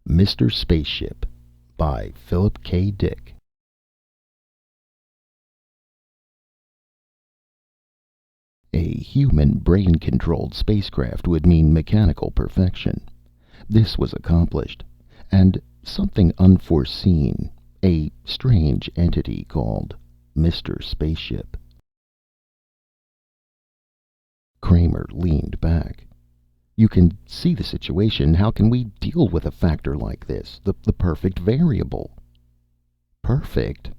Mr. Spaceship by Philip K. Dick. A human brain-controlled spacecraft would mean mechanical perfection. This was accomplished, and something unforeseen, a strange entity called Mr. Spaceship. Kramer leaned back. You can see the situation. How can we deal with a factor like this? The perfect variable. Perfect?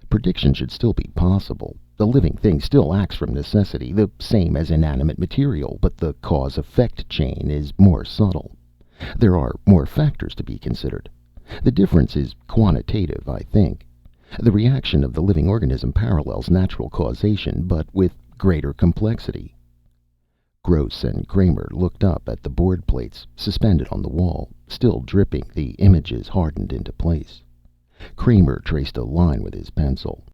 Prediction should still be possible. The living thing still acts from necessity, the same as inanimate material, but the cause-effect chain is more subtle. There are more factors to be considered. The difference is quantitative, I think. The reaction of the living organism parallels natural causation, but with greater complexity. Gross and Kramer looked up at the board plates, suspended on the wall, still dripping, the images hardened into place. Kramer traced a line with his pencil.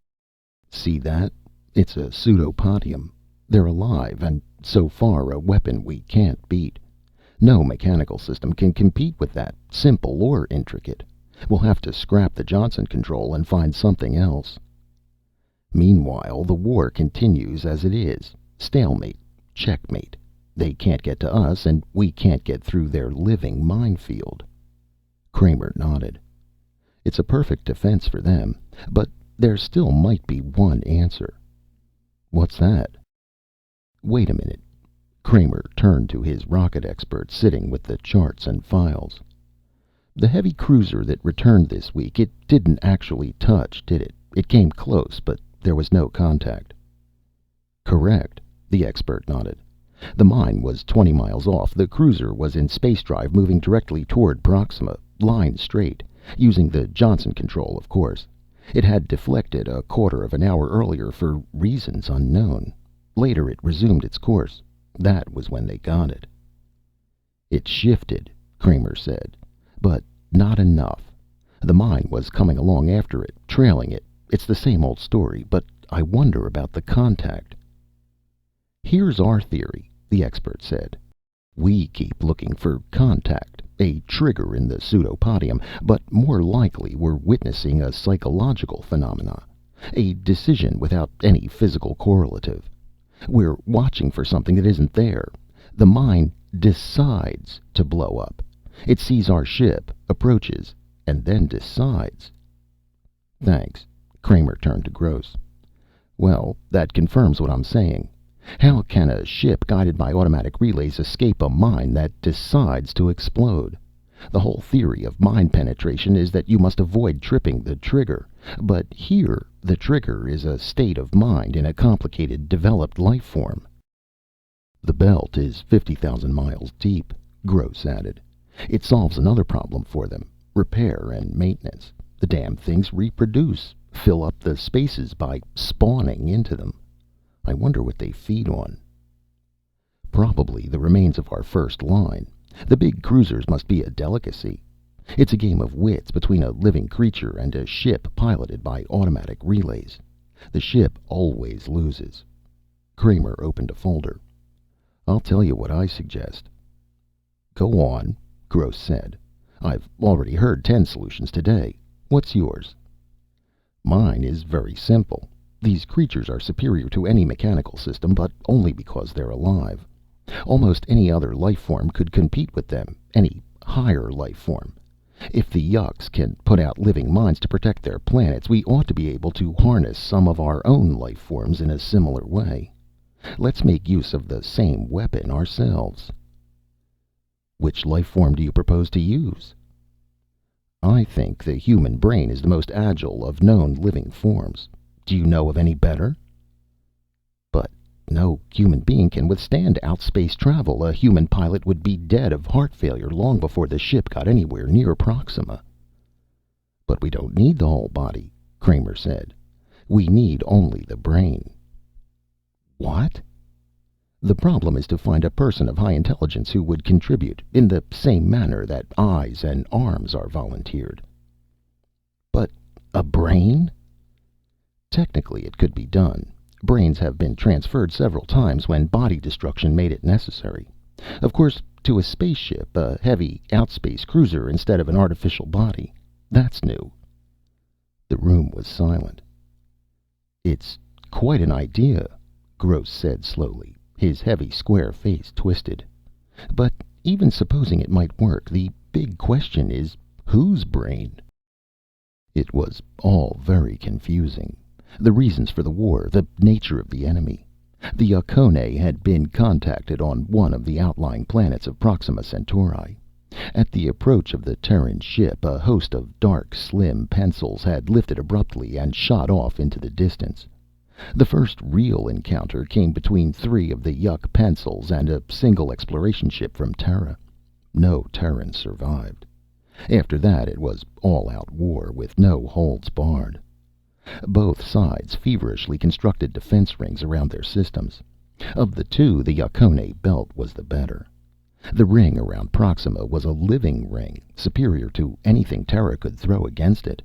See that? It's a pseudopodium. They're alive, and so far a weapon we can't beat. No mechanical system can compete with that, simple or intricate. We'll have to scrap the Johnson control and find something else. Meanwhile, the war continues as it is. Stalemate. Checkmate. They can't get to us, and we can't get through their living minefield. Kramer nodded. It's a perfect defense for them, but there still might be one answer. What's that? Wait a minute. Kramer turned to his rocket expert sitting with the charts and files. The heavy cruiser that returned this week, it didn't actually touch, did it? It came close, but there was no contact. Correct. The expert nodded. The mine was 20 miles off. The cruiser was in space drive, moving directly toward Proxima, line straight, using the Johnson control, of course. It had deflected a quarter of an hour earlier for reasons unknown. Later it resumed its course. That was when they got it. It shifted, Kramer said, but not enough. The mine was coming along after it, trailing it. It's the same old story, but I wonder about the contact. Here's our theory, the expert said. We keep looking for contact, a trigger in the pseudopodium, but more likely we're witnessing a psychological phenomena, a decision without any physical correlative. We're watching for something that isn't there. The mine decides to blow up. It sees our ship, approaches, and then decides. Thanks. Kramer turned to Gross. Well, that confirms what I'm saying. How can a ship guided by automatic relays escape a mine that decides to explode? The whole theory of mine penetration is that you must avoid tripping the trigger. But here, the trigger is a state of mind in a complicated, developed life form. The belt is 50,000 miles deep, Gross added. It solves another problem for them, repair and maintenance. The damn things reproduce, fill up the spaces by spawning into them. I wonder what they feed on. Probably the remains of our first line. The big cruisers must be a delicacy. It's a game of wits between a living creature and a ship piloted by automatic relays. The ship always loses. Kramer opened a folder. I'll tell you what I suggest. Go on, Gross said. I've already heard 10 solutions today. What's yours? Mine is very simple. These creatures are superior to any mechanical system, but only because they're alive. Almost any other life form could compete with them, any higher life form. If the Yuks can put out living mines to protect their planets, we ought to be able to harness some of our own life forms in a similar way. Let's make use of the same weapon ourselves. Which life form do you propose to use? I think the human brain is the most agile of known living forms. Do you know of any better? But no human being can withstand outspace travel. A human pilot would be dead of heart failure long before the ship got anywhere near Proxima. But we don't need the whole body, Kramer said. We need only the brain. What? The problem is to find a person of high intelligence who would contribute, in the same manner that eyes and arms are volunteered. But a brain? Technically, it could be done. Brains have been transferred several times when body destruction made it necessary. Of course, to a spaceship, a heavy outspace cruiser instead of an artificial body. That's new." The room was silent. "It's quite an idea," Gross said slowly, his heavy square face twisted. "But even supposing it might work, the big question is, whose brain?" It was all very confusing. The reasons for the war, the nature of the enemy. The Yucconae had been contacted on one of the outlying planets of Proxima Centauri. At the approach of the Terran ship, a host of dark, slim pencils had lifted abruptly and shot off into the distance. The first real encounter came between three of the Yuk pencils and a single exploration ship from Terra. No Terran survived. After that, it was all-out war with no holds barred. Both sides feverishly constructed defense rings around their systems. Of the two, the Yucconae belt was the better. The ring around Proxima was a living ring, superior to anything Terra could throw against it.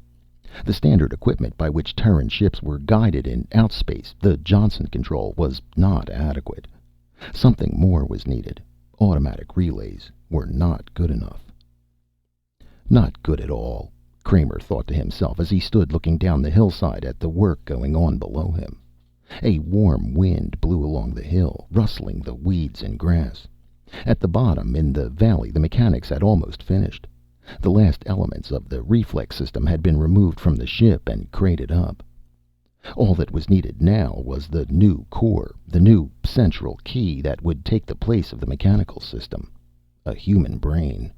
The standard equipment by which Terran ships were guided in outspace, the Johnson control, was not adequate. Something more was needed. Automatic relays were not good enough. Not good at all, Kramer thought to himself as he stood looking down the hillside at the work going on below him. A warm wind blew along the hill, rustling the weeds and grass. At the bottom, in the valley, the mechanics had almost finished. The last elements of the reflex system had been removed from the ship and crated up. All that was needed now was the new core, the new central key that would take the place of the mechanical system. A human brain.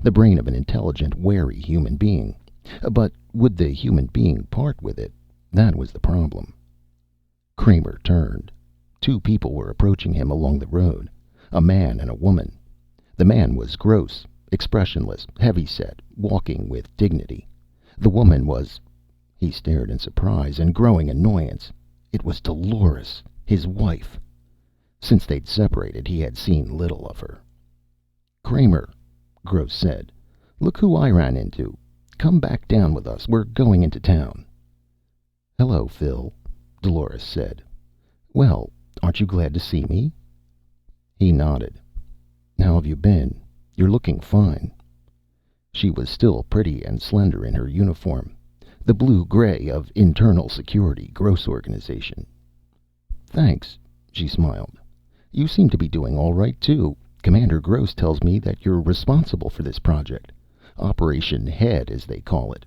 The brain of an intelligent, wary human being. But would the human being part with it? That was the problem. Kramer turned. Two people were approaching him along the road. A man and a woman. The man was gross, expressionless, heavy-set, walking with dignity. The woman was... He stared in surprise and growing annoyance. It was Dolores, his wife. Since they'd separated, he had seen little of her. "Kramer," Gross said, "look who I ran into. Come back down with us. We're going into town." "Hello, Phil," Dolores said. "Well, aren't you glad to see me?" He nodded. "How have you been? You're looking fine." She was still pretty and slender in her uniform. The blue-gray of Internal Security, Gross Organization. "Thanks," she smiled. "You seem to be doing all right, too. Commander Gross tells me that you're responsible for this project. Operation Head, as they call it.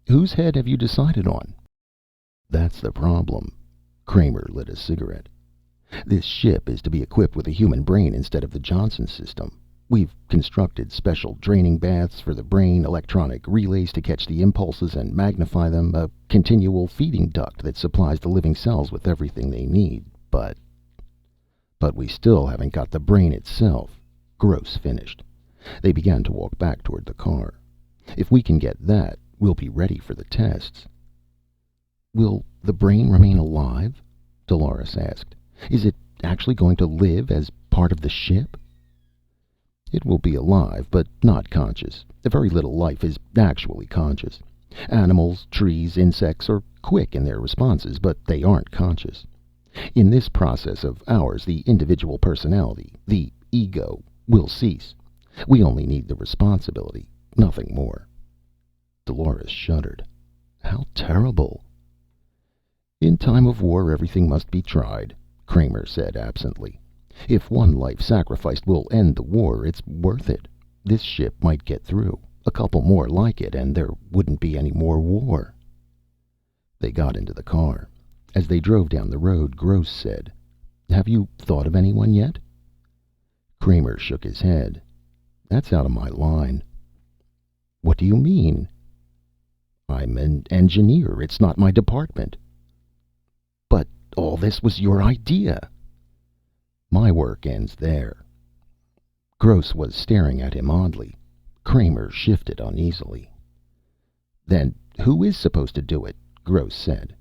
Whose head have you decided on?" "That's the problem." Kramer lit a cigarette. "This ship is to be equipped with a human brain instead of the Johnson system. We've constructed special draining baths for the brain, electronic relays to catch the impulses and magnify them, a continual feeding duct that supplies the living cells with everything they need. But we still haven't got the brain itself," Gross finished. They began to walk back toward the car. "If we can get that, we'll be ready for the tests." "Will the brain remain alive?" Dolores asked. "Is it actually going to live as part of the ship?" "It will be alive, but not conscious. Very little life is actually conscious. Animals, trees, insects are quick in their responses, but they aren't conscious. In this process of ours, the individual personality, the ego, will cease. We only need the responsibility, nothing more." Dolores shuddered. "How terrible." "In time of war, everything must be tried," Kramer said absently. "If one life sacrificed will end the war, it's worth it. This ship might get through. A couple more like it, and there wouldn't be any more war." They got into the car. As they drove down the road, Gross said, "Have you thought of anyone yet?" Kramer shook his head. "That's out of my line." "What do you mean?" "I'm an engineer. It's not my department." "But all this was your idea." "My work ends there." Gross was staring at him oddly. Kramer shifted uneasily. "Then who is supposed to do it?" Gross said.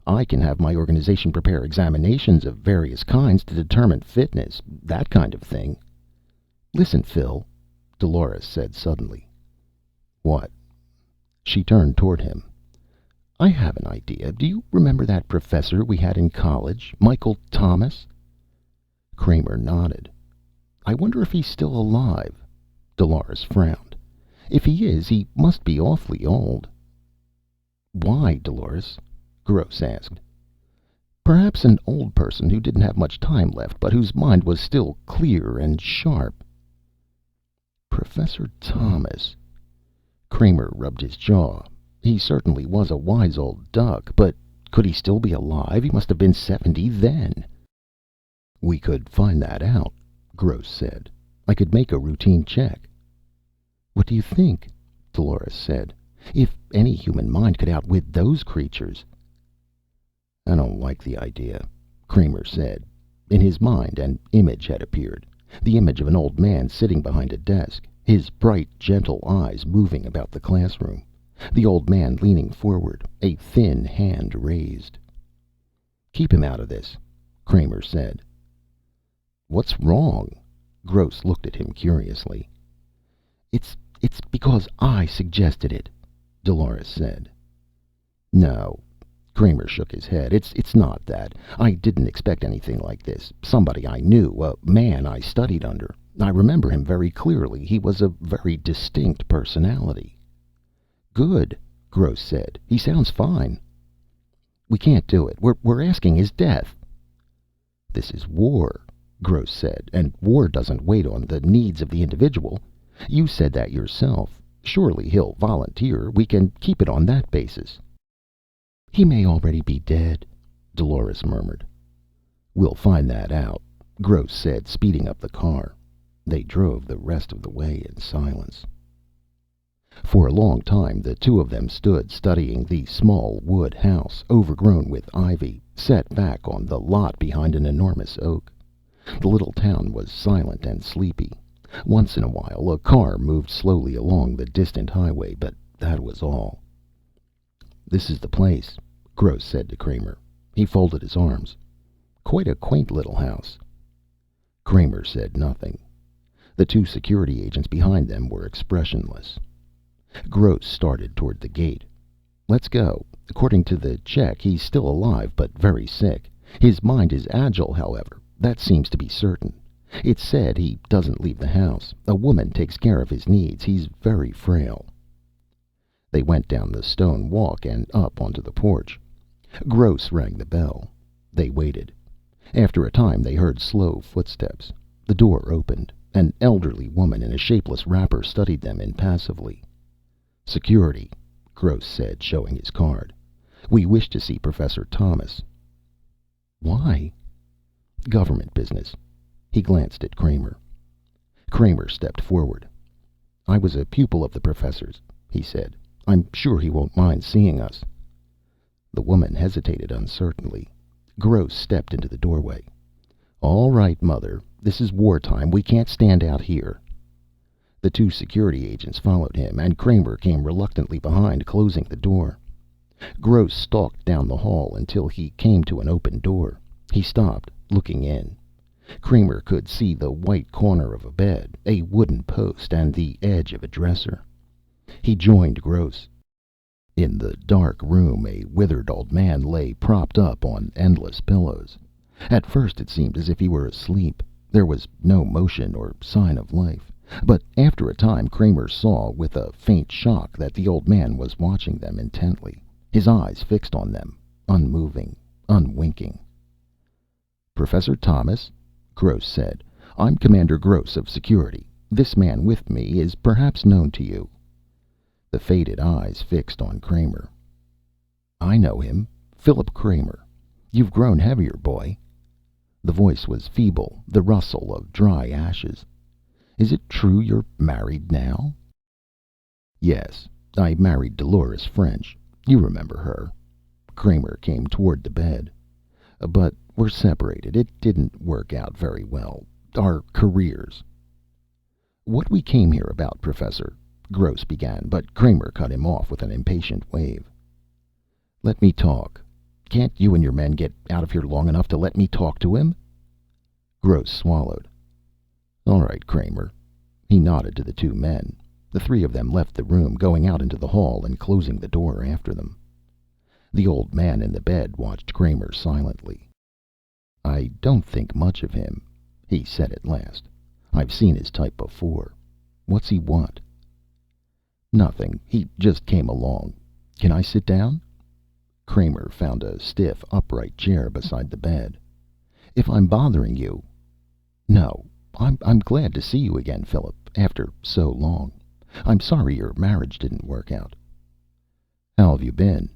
"I can have my organization prepare examinations of various kinds to determine fitness, that kind of thing." "Listen, Phil," Dolores said suddenly. "What?" She turned toward him. "I have an idea. Do you remember that professor we had in college, Michael Thomas?" Kramer nodded. I wonder if he's still alive. Dolores frowned. If he is, he must be awfully old. Why, Dolores? Gross asked. Perhaps an old person who didn't have much time left, but whose mind was still clear and sharp. Professor Thomas. Kramer rubbed his jaw. He certainly was a wise old duck, but could he still be alive? He must have been 70 then. We could find that out, Gross said. I could make a routine check. What do you think? Dolores said. If any human mind could outwit those creatures. I don't like the idea, Kramer said. In his mind, an image had appeared. The image of an old man sitting behind a desk, his bright, gentle eyes moving about the classroom. The old man leaning forward, a thin hand raised. Keep him out of this, Kramer said. What's wrong? Gross looked at him curiously. It's because I suggested it, Dolores said. No. Kramer shook his head. It's not that. I didn't expect anything like this. Somebody I knew, a man I studied under. I remember him very clearly. He was a very distinct personality. Good, Gross said. He sounds fine. We can't do it. We're asking his death. This is war, Gross said, and war doesn't wait on the needs of the individual. You said that yourself. Surely he'll volunteer. We can keep it on that basis. He may already be dead, Dolores murmured. We'll find that out, Gross said, speeding up the car. They drove the rest of the way in silence. For a long time the two of them stood studying the small wood house, overgrown with ivy, set back on the lot behind an enormous oak. The little town was silent and sleepy. Once in a while a car moved slowly along the distant highway, but that was all. This is the place, Gross said to Kramer. He folded his arms. Quite a quaint little house. Kramer said nothing. The two security agents behind them were expressionless. Gross started toward the gate. Let's go. According to the check, he's still alive, but very sick. His mind is agile, however. That seems to be certain. It's said he doesn't leave the house. A woman takes care of his needs. He's very frail. They went down the stone walk and up onto the porch. Gross rang the bell. They waited. After a time they heard slow footsteps. The door opened. An elderly woman in a shapeless wrapper studied them impassively. Security, Gross said, showing his card. We wish to see Professor Thomas. Why? Government business. He glanced at Kramer. Kramer stepped forward. I was a pupil of the professor's, he said. I'm sure he won't mind seeing us. The woman hesitated uncertainly. Gross stepped into the doorway. All right, Mother. This is wartime. We can't stand out here. The two security agents followed him, and Kramer came reluctantly behind, closing the door. Gross stalked down the hall until he came to an open door. He stopped, looking in. Kramer could see the white corner of a bed, a wooden post, and the edge of a dresser. He joined Gross. In the dark room, a withered old man lay propped up on endless pillows. At first it seemed as if he were asleep. There was no motion or sign of life. But after a time Kramer saw with a faint shock that the old man was watching them intently, his eyes fixed on them, unmoving, unwinking. Professor Thomas, Gross said. I'm Commander Gross of Security. This man with me is perhaps known to you. The faded eyes fixed on Kramer. I know him. Philip Kramer. You've grown heavier, boy. The voice was feeble, the rustle of dry ashes. Is it true you're married now? Yes. I married Dolores French. You remember her. Kramer came toward the bed. But we're separated. It didn't work out very well. Our careers. What we came here about, Professor, Gross began, but Kramer cut him off with an impatient wave. Let me talk. Can't you and your men get out of here long enough to let me talk to him? Gross swallowed. All right, Kramer. He nodded to the two men. The three of them left the room, going out into the hall and closing the door after them. The old man in the bed watched Kramer silently. I don't think much of him, he said at last. I've seen his type before. What's he want?" "Nothing. He just came along. Can I sit down?" Kramer found a stiff, upright chair beside the bed. "If I'm bothering you—" "No. I'm glad to see you again, Philip, after so long. I'm sorry your marriage didn't work out." "How have you been?"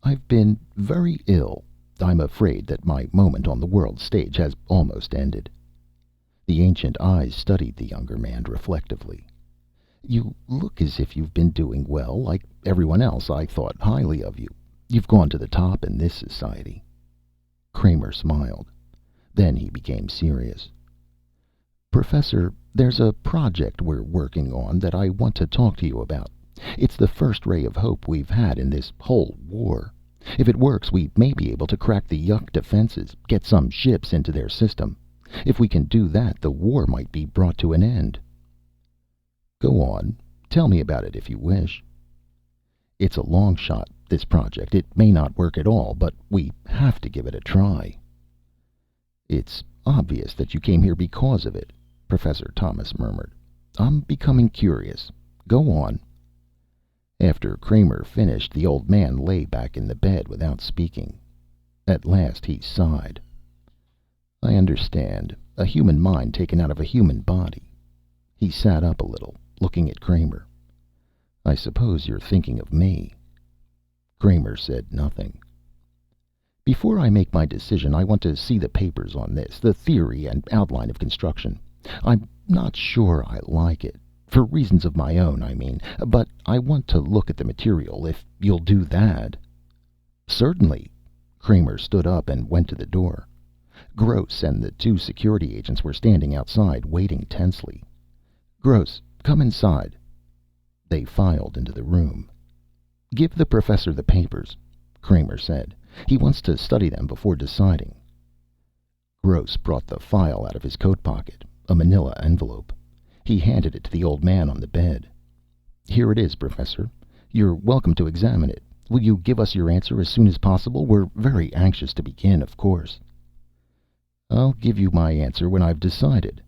"I've been very ill. I'm afraid that my moment on the world's stage has almost ended." The ancient eyes studied the younger man reflectively. "You look as if you've been doing well. Like everyone else, I thought highly of you. You've gone to the top in this society." Kramer smiled. Then he became serious. "Professor, there's a project we're working on that I want to talk to you about. It's the first ray of hope we've had in this whole war. If it works, we may be able to crack the Yuk defenses, get some ships into their system. If we can do that, the war might be brought to an end." "Go on. Tell me about it if you wish." "It's a long shot, this project. It may not work at all, but we have to give it a try." "It's obvious that you came here because of it," Professor Thomas murmured. "I'm becoming curious. Go on." After Kramer finished, the old man lay back in the bed without speaking. At last he sighed. "I understand. A human mind taken out of a human body." He sat up a little, looking at Kramer. "I suppose you're thinking of me." Kramer said nothing. "Before I make my decision, I want to see the papers on this, the theory and outline of construction. I'm not sure I like it. For reasons of my own, I mean. But I want to look at the material, if you'll do that." "Certainly." Kramer stood up and went to the door. Gross and the two security agents were standing outside, waiting tensely. "Gross, come inside." They filed into the room. "Give the professor the papers," Kramer said. "He wants to study them before deciding." Gross brought the file out of his coat pocket, a manila envelope. He handed it to the old man on the bed. "Here it is, Professor. You're welcome to examine it. Will you give us your answer as soon as possible? We're very anxious to begin, of course." "I'll give you my answer when I've decided."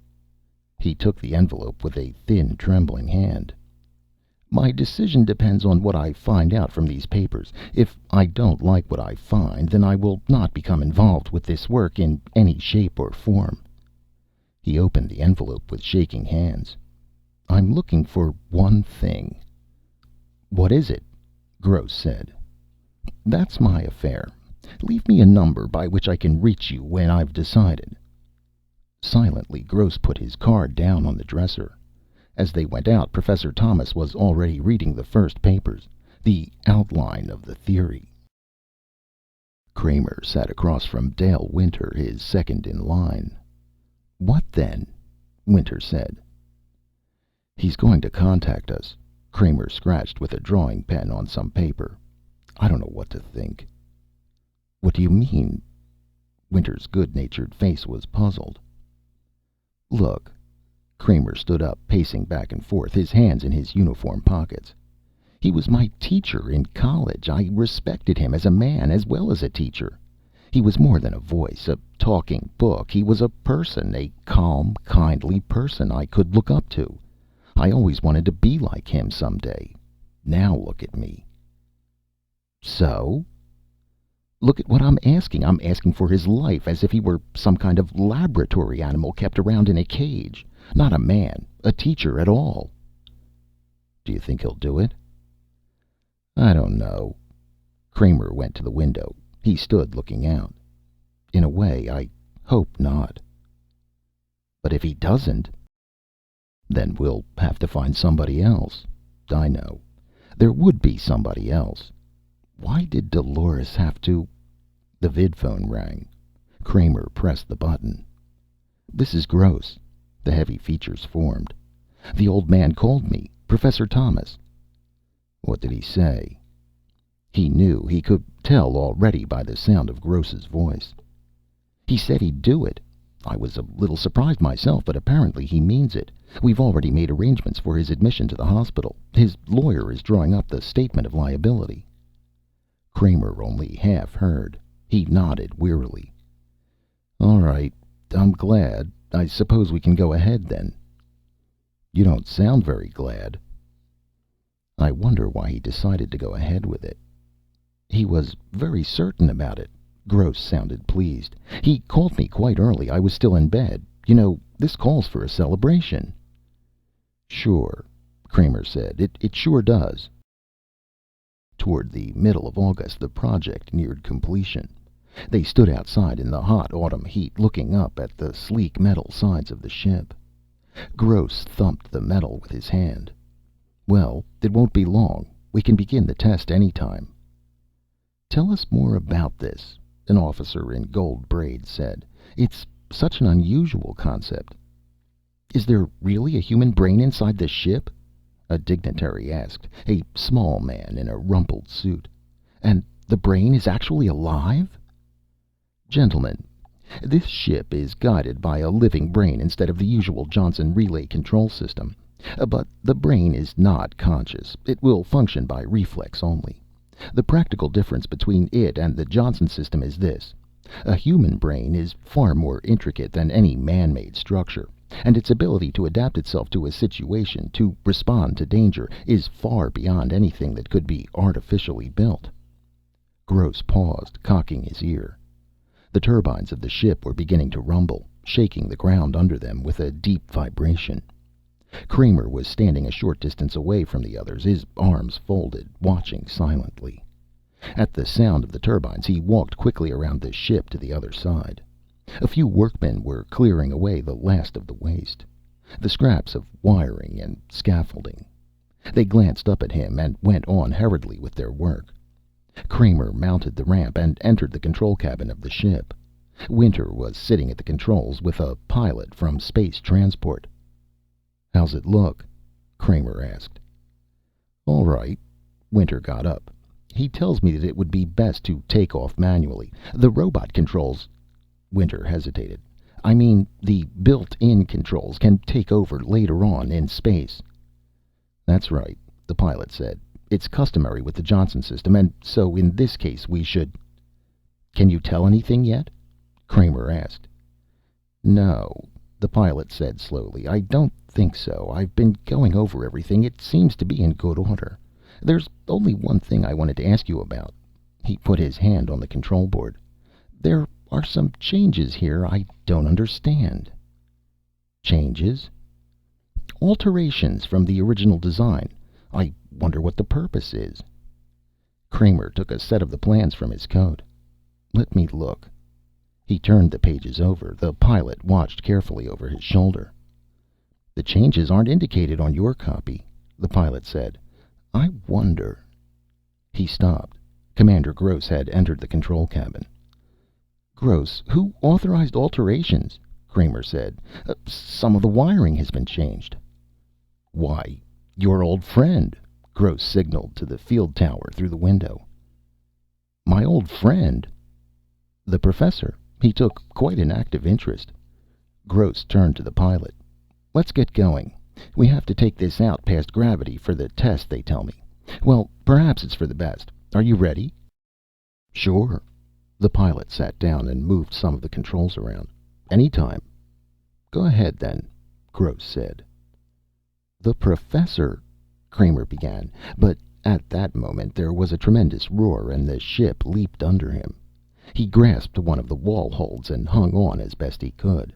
He took the envelope with a thin, trembling hand. "My decision depends on what I find out from these papers. If I don't like what I find, then I will not become involved with this work in any shape or form." He opened the envelope with shaking hands. "I'm looking for one thing." "What is it?" Gross said. "That's my affair. Leave me a number by which I can reach you when I've decided." Silently, Gross put his card down on the dresser. As they went out, Professor Thomas was already reading the first papers, the outline of the theory. Kramer sat across from Dale Winter, his second in line. "What then?" Winter said. "He's going to contact us." Kramer scratched with a drawing pen on some paper. "I don't know what to think." "What do you mean?" Winter's good-natured face was puzzled. "Look." Kramer stood up, pacing back and forth, his hands in his uniform pockets. "He was my teacher in college. I respected him as a man as well as a teacher. He was more than a voice, a talking book. He was a person, a calm, kindly person I could look up to. I always wanted to be like him some day. Now look at me." "So?" "Look at what I'm asking. I'm asking for his life, as if he were some kind of laboratory animal kept around in a cage. Not a man, a teacher at all." "Do you think he'll do it?" "I don't know." Kramer went to the window. He stood looking out. "In a way, I hope not." "But if he doesn't?" "Then we'll have to find somebody else." "I know. There would be somebody else. Why did Dolores have to—" The vidphone rang. Kramer pressed the button. "This is Gross." The heavy features formed. "The old man called me. Professor Thomas." "What did he say?" He knew. He could tell already by the sound of Gross's voice. "He said he'd do it. I was a little surprised myself, but apparently he means it. We've already made arrangements for his admission to the hospital. His lawyer is drawing up the statement of liability." Kramer only half heard. He nodded wearily. "All right. I'm glad. I suppose we can go ahead then." "You don't sound very glad." I wonder why he decided to go ahead with it. "He was very certain about it." Gross sounded pleased. "He called me quite early. I was still in bed. You know, this calls for a celebration." "Sure," Kramer said. It sure does." Toward the middle of August, the project neared completion. They stood outside in the hot autumn heat, looking up at the sleek metal sides of the ship. Gross thumped the metal with his hand. "Well, it won't be long. We can begin the test any time." "Tell us more about this," an officer in gold braids said. "It's such an unusual concept." "Is there really a human brain inside the ship?" a dignitary asked, a small man in a rumpled suit. "And the brain is actually alive?" "Gentlemen, this ship is guided by a living brain instead of the usual Johnson relay control system. But the brain is not conscious. It will function by reflex only. The practical difference between it and the Johnson system is this: a human brain is far more intricate than any man-made structure, and its ability to adapt itself to a situation, to respond to danger, is far beyond anything that could be artificially built." Gross paused, cocking his ear. The turbines of the ship were beginning to rumble, shaking the ground under them with a deep vibration. Kramer was standing a short distance away from the others, his arms folded, watching silently. At the sound of the turbines, he walked quickly around the ship to the other side. A few workmen were clearing away the last of the waste, the scraps of wiring and scaffolding. They glanced up at him and went on hurriedly with their work. Kramer mounted the ramp and entered the control cabin of the ship. Winter was sitting at the controls with a pilot from space transport. "How's it look?" Kramer asked. "All right." Winter got up. "He tells me that it would be best to take off manually. The robot controls—" Winter hesitated. "I mean, the built-in controls can take over later on in space." "That's right," the pilot said. "It's customary with the Johnson system, and so in this case we should—" "Can you tell anything yet?" Kramer asked. "No," the pilot said slowly. "I don't think so. I've been going over everything. It seems to be in good order. There's only one thing I wanted to ask you about." He put his hand on the control board. "There are some changes here I don't understand." "Changes?" "Alterations from the original design. I wonder what the purpose is." Kramer took a set of the plans from his coat. "Let me look." He turned the pages over. The pilot watched carefully over his shoulder. "The changes aren't indicated on your copy," the pilot said. "I wonder—" He stopped. Commander Gross had entered the control cabin. "Gross, who authorized alterations?" Kramer said. "Some of the wiring has been changed." "Why, your old friend," Gross signaled to the field tower through the window. "My old friend?" "The professor. He took quite an active interest." Gross turned to the pilot. "Let's get going. We have to take this out past gravity for the test, they tell me. Well, perhaps it's for the best. Are you ready?" "Sure." The pilot sat down and moved some of the controls around. "Anytime." "Go ahead, then," Gross said. "The professor—" Kramer began, but at that moment there was a tremendous roar and the ship leaped under him. He grasped one of the wall holds and hung on as best he could.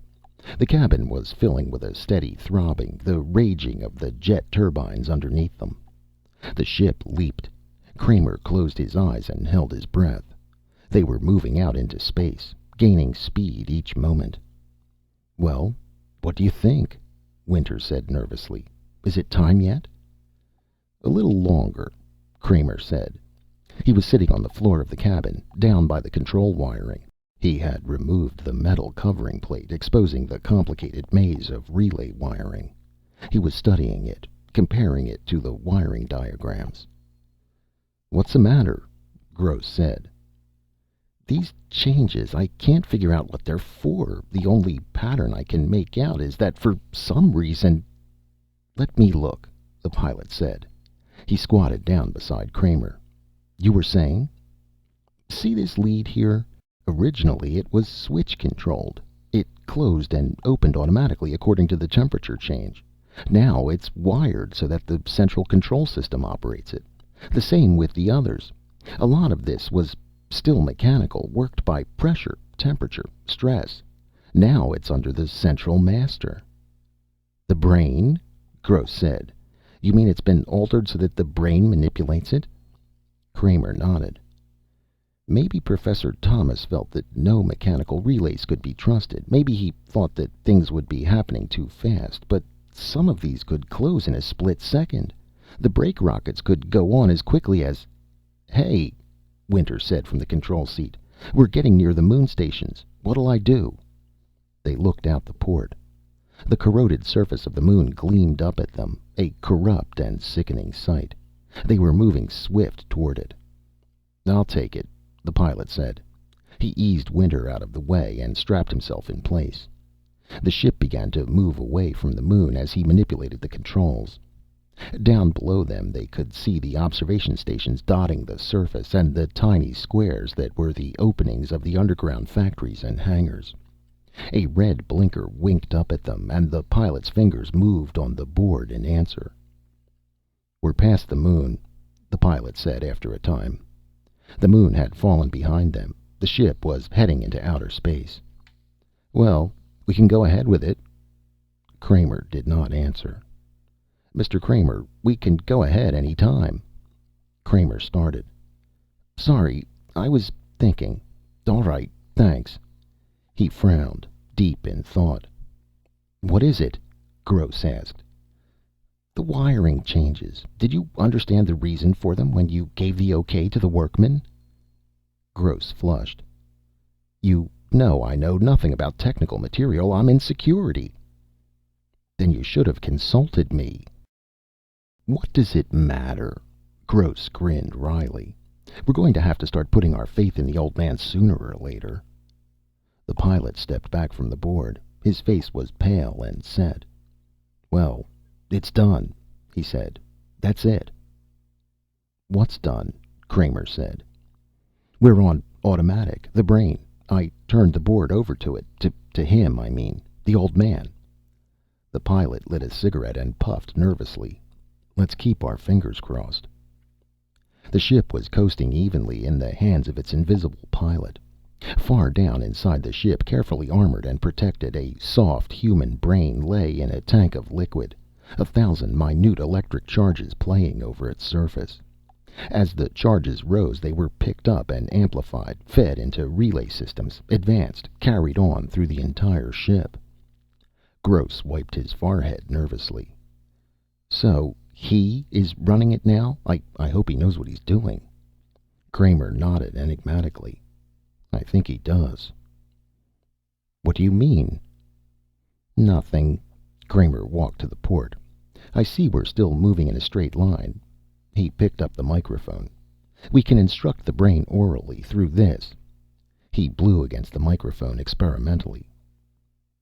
The cabin was filling with a steady throbbing, the raging of the jet turbines underneath them. The ship leaped. Kramer closed his eyes and held his breath. They were moving out into space, gaining speed each moment. "Well, what do you think?" Winter said nervously. "Is it time yet?" "A little longer," Kramer said. He was sitting on the floor of the cabin, down by the control wiring. He had removed the metal covering plate, exposing the complicated maze of relay wiring. He was studying it, comparing it to the wiring diagrams. "What's the matter?" Gross said. "These changes, I can't figure out what they're for. The only pattern I can make out is that for some reason—" "Let me look," the pilot said. He squatted down beside Kramer. "You were saying?" "See this lead here? Originally it was switch controlled. It closed and opened automatically according to the temperature change. Now it's wired so that the central control system operates it. The same with the others. A lot of this was still mechanical, worked by pressure, temperature, stress. Now it's under the central master." "The brain?" Gross said. "You mean it's been altered so that the brain manipulates it?" Kramer nodded. "Maybe Professor Thomas felt that no mechanical relays could be trusted. Maybe he thought that things would be happening too fast. But some of these could close in a split second. The brake rockets could go on as quickly as—" "Hey," Winter said from the control seat. "We're getting near the moon stations. What'll I do?" They looked out the port. The corroded surface of the moon gleamed up at them, a corrupt and sickening sight. They were moving swift toward it. "I'll take it," the pilot said. He eased Winter out of the way and strapped himself in place. The ship began to move away from the moon as he manipulated the controls. Down below them they could see the observation stations dotting the surface, and the tiny squares that were the openings of the underground factories and hangars. A red blinker winked up at them, and the pilot's fingers moved on the board in answer. "We're past the moon," the pilot said after a time. The moon had fallen behind them. The ship was heading into outer space. "Well, we can go ahead with it." Kramer did not answer. "Mr. Kramer, we can go ahead any time." Kramer started. "Sorry, I was thinking. All right, thanks." He frowned, deep in thought. "What is it?" Gross asked. "The wiring changes. Did you understand the reason for them when you gave the okay to the workmen?" Gross flushed. "You know I know nothing about technical material. I'm in security." "Then you should have consulted me." "What does it matter?" Gross grinned wryly. "We're going to have to start putting our faith in the old man sooner or later." The pilot stepped back from the board. His face was pale and set. "Well, it's done," he said. "That's it." "What's done?" Kramer said. "We're on automatic. The brain. I turned the board over to it. To him, I mean. The old man." The pilot lit a cigarette and puffed nervously. "Let's keep our fingers crossed." The ship was coasting evenly in the hands of its invisible pilot. Far down inside the ship, carefully armored and protected, a soft human brain lay in a tank of liquid, 1,000 minute electric charges playing over its surface. As the charges rose, they were picked up and amplified, fed into relay systems, advanced, carried on through the entire ship. Gross wiped his forehead nervously. "So he is running it now? I hope he knows what he's doing." Kramer nodded enigmatically. "I think he does." "What do you mean?" "Nothing." Kramer walked to the port. "I see we're still moving in a straight line." He picked up the microphone. "We can instruct the brain orally through this." He blew against the microphone experimentally.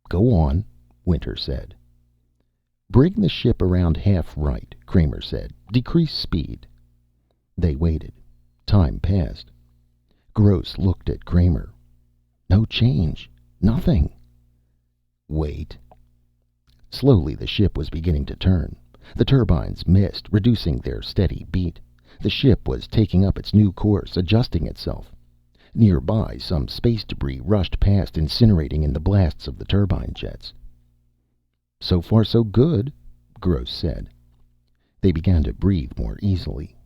"Go on," Winter said. "Bring the ship around half right," Kramer said. "Decrease speed." They waited. Time passed. Gross looked at Kramer. "No change. Nothing." "Wait." Slowly the ship was beginning to turn. The turbines missed, reducing their steady beat. The ship was taking up its new course, adjusting itself. Nearby, some space debris rushed past, incinerating in the blasts of the turbine jets. "So far so good," Gross said. They began to breathe more easily.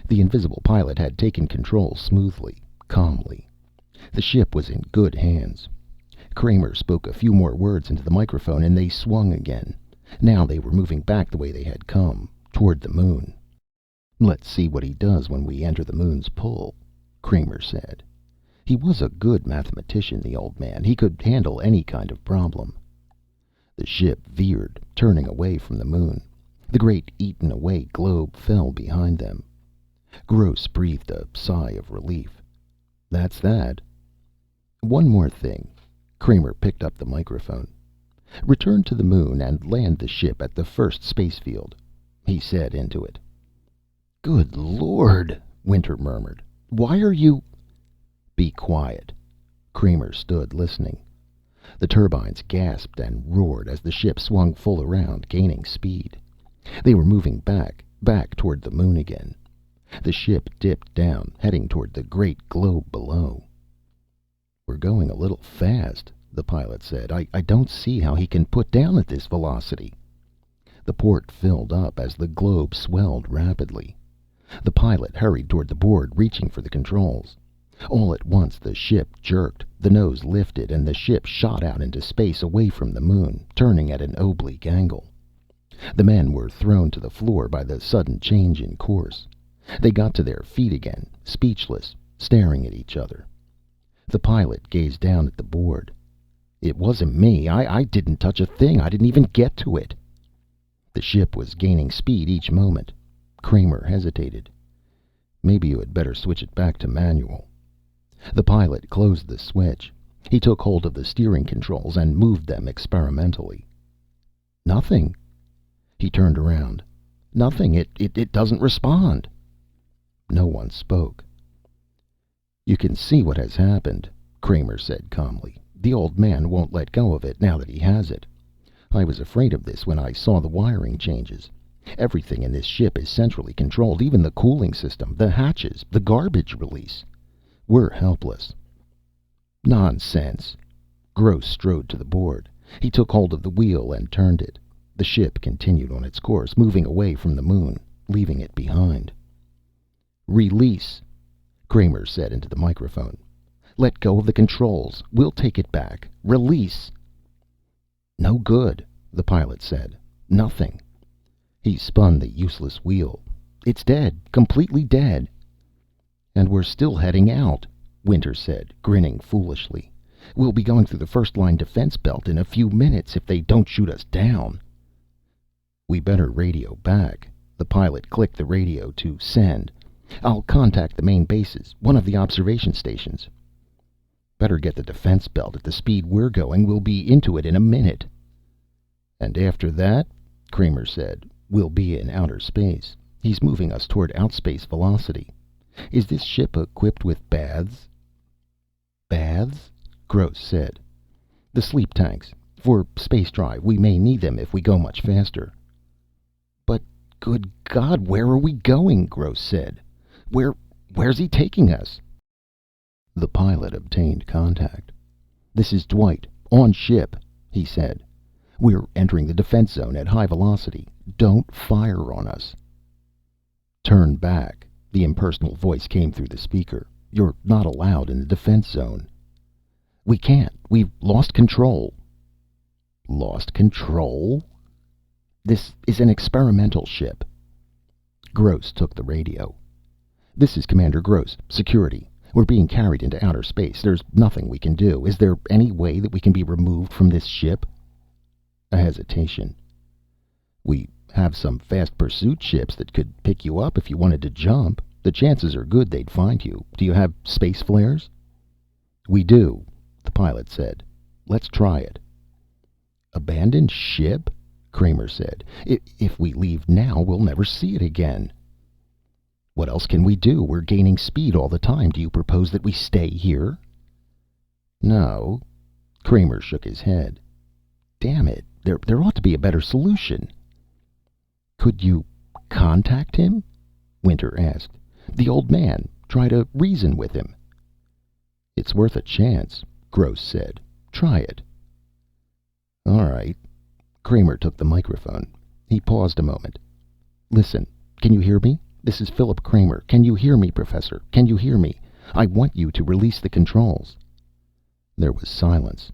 The invisible pilot had taken control smoothly, calmly. The ship was in good hands. Kramer spoke a few more words into the microphone and they swung again. Now they were moving back the way they had come, toward the moon. "Let's see what he does when we enter the moon's pull," Kramer said. He was a good mathematician, the old man. He could handle any kind of problem. The ship veered, turning away from the moon. The great eaten-away globe fell behind them. Gross breathed a sigh of relief. "That's that." "One more thing." Kramer picked up the microphone. "Return to the moon and land the ship at the first space field," he said into it. "Good Lord," Winter murmured. "Why are you—" "Be quiet." Kramer stood listening. The turbines gasped and roared as the ship swung full around, gaining speed. They were moving back toward the moon again. The ship dipped down, heading toward the great globe below. "We're going a little fast," the pilot said. I don't see how he can put down at this velocity." The port filled up as the globe swelled rapidly. The pilot hurried toward the board, reaching for the controls. All at once the ship jerked, the nose lifted, and the ship shot out into space away from the moon, turning at an oblique angle. The men were thrown to the floor by the sudden change in course. They got to their feet again, speechless, staring at each other. The pilot gazed down at the board. "It wasn't me. I didn't touch a thing. I didn't even get to it." The ship was gaining speed each moment. Kramer hesitated. "Maybe you had better switch it back to manual." The pilot closed the switch. He took hold of the steering controls and moved them experimentally. "Nothing." He turned around. "Nothing. It doesn't respond." No one spoke. "You can see what has happened," Kramer said calmly. "The old man won't let go of it now that he has it. I was afraid of this when I saw the wiring changes. Everything in this ship is centrally controlled, even the cooling system, the hatches, the garbage release. We're helpless." "Nonsense." Gross strode to the board. He took hold of the wheel and turned it. The ship continued on its course, moving away from the moon, leaving it behind. "Release," Kramer said into the microphone. "Let go of the controls. We'll take it back. Release." "No good," the pilot said. "Nothing." He spun the useless wheel. "It's dead. Completely dead." "And we're still heading out," Winter said, grinning foolishly. "We'll be going through the first line defense belt in a few minutes, if they don't shoot us down." "We better radio back." The pilot clicked the radio to send. "I'll contact the main bases, one of the observation stations." "Better get the defense belt. At the speed we're going, we'll be into it in a minute." "And after that," Kramer said, "we'll be in outer space. He's moving us toward outspace velocity. Is this ship equipped with baths?" "Baths?" Gross said. "The sleep tanks. For space drive. We may need them if we go much faster." "But good God, where are we going?" Gross said. Where's he taking us?" The pilot obtained contact. "This is Dwight, on ship," he said. "We're entering the defense zone at high velocity. Don't fire on us." "Turn back," the impersonal voice came through the speaker. "You're not allowed in the defense zone." "We can't. We've lost control." "Lost control?" "This is an experimental ship." Gross took the radio. "This is Commander Gross, Security. We're being carried into outer space. There's nothing we can do. Is there any way that we can be removed from this ship?" A hesitation. "We have some fast pursuit ships that could pick you up if you wanted to jump. The chances are good they'd find you. Do you have space flares?" "We do," the pilot said. "Let's try it." "Abandoned ship?" Kramer said. If we leave now, we'll never see it again." "What else can we do? We're gaining speed all the time. Do you propose that we stay here?" "No." Kramer shook his head. "Damn it. There ought to be a better solution." "Could you contact him?" Winter asked. "The old man. Try to reason with him." "It's worth a chance," Gross said. "Try it." "All right." Kramer took the microphone. He paused a moment. "Listen. Can you hear me? This is Philip Kramer. Can you hear me, Professor? Can you hear me? I want you to release the controls." There was silence.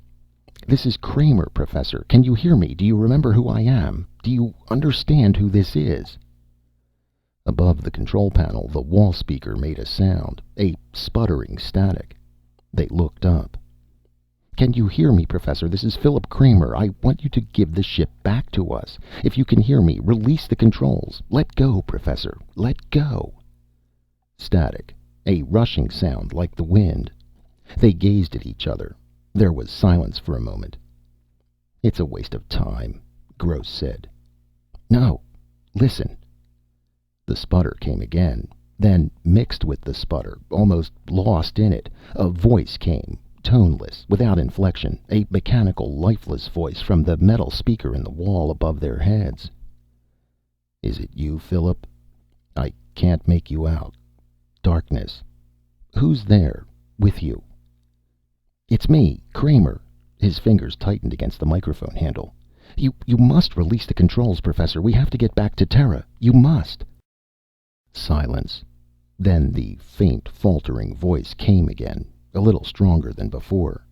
"This is Kramer, Professor. Can you hear me? Do you remember who I am? Do you understand who this is?" Above the control panel, the wall speaker made a sound, a sputtering static. They looked up. "Can you hear me, Professor? This is Philip Kramer. I want you to give the ship back to us. If you can hear me, release the controls. Let go, Professor. Let go." Static. A rushing sound like the wind. They gazed at each other. There was silence for a moment. "It's a waste of time," Gross said. "No. Listen." The sputter came again. Then, mixed with the sputter, almost lost in it, a voice came, toneless, without inflection, a mechanical, lifeless voice from the metal speaker in the wall above their heads. "Is it you, Philip? I can't make you out. Darkness. Who's there with you?" "It's me, Kramer." His fingers tightened against the microphone handle. You must release the controls, Professor. We have to get back to Terra. You must." Silence. Then the faint, faltering voice came again, a little stronger than before.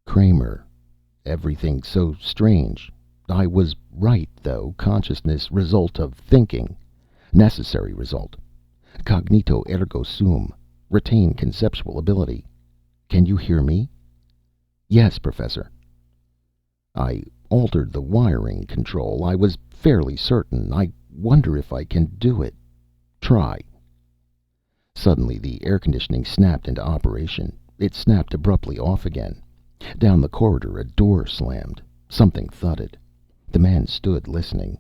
"Kramer, everything so strange. I was right, though. Consciousness, result of thinking. Necessary result. Cognito ergo sum. Retain conceptual ability. Can you hear me?" "Yes, Professor." "I altered the wiring control. I was fairly certain. I wonder if I can do it. Try." Suddenly the air conditioning snapped into operation. It snapped abruptly off again. Down the corridor a door slammed. Something thudded. The men stood listening.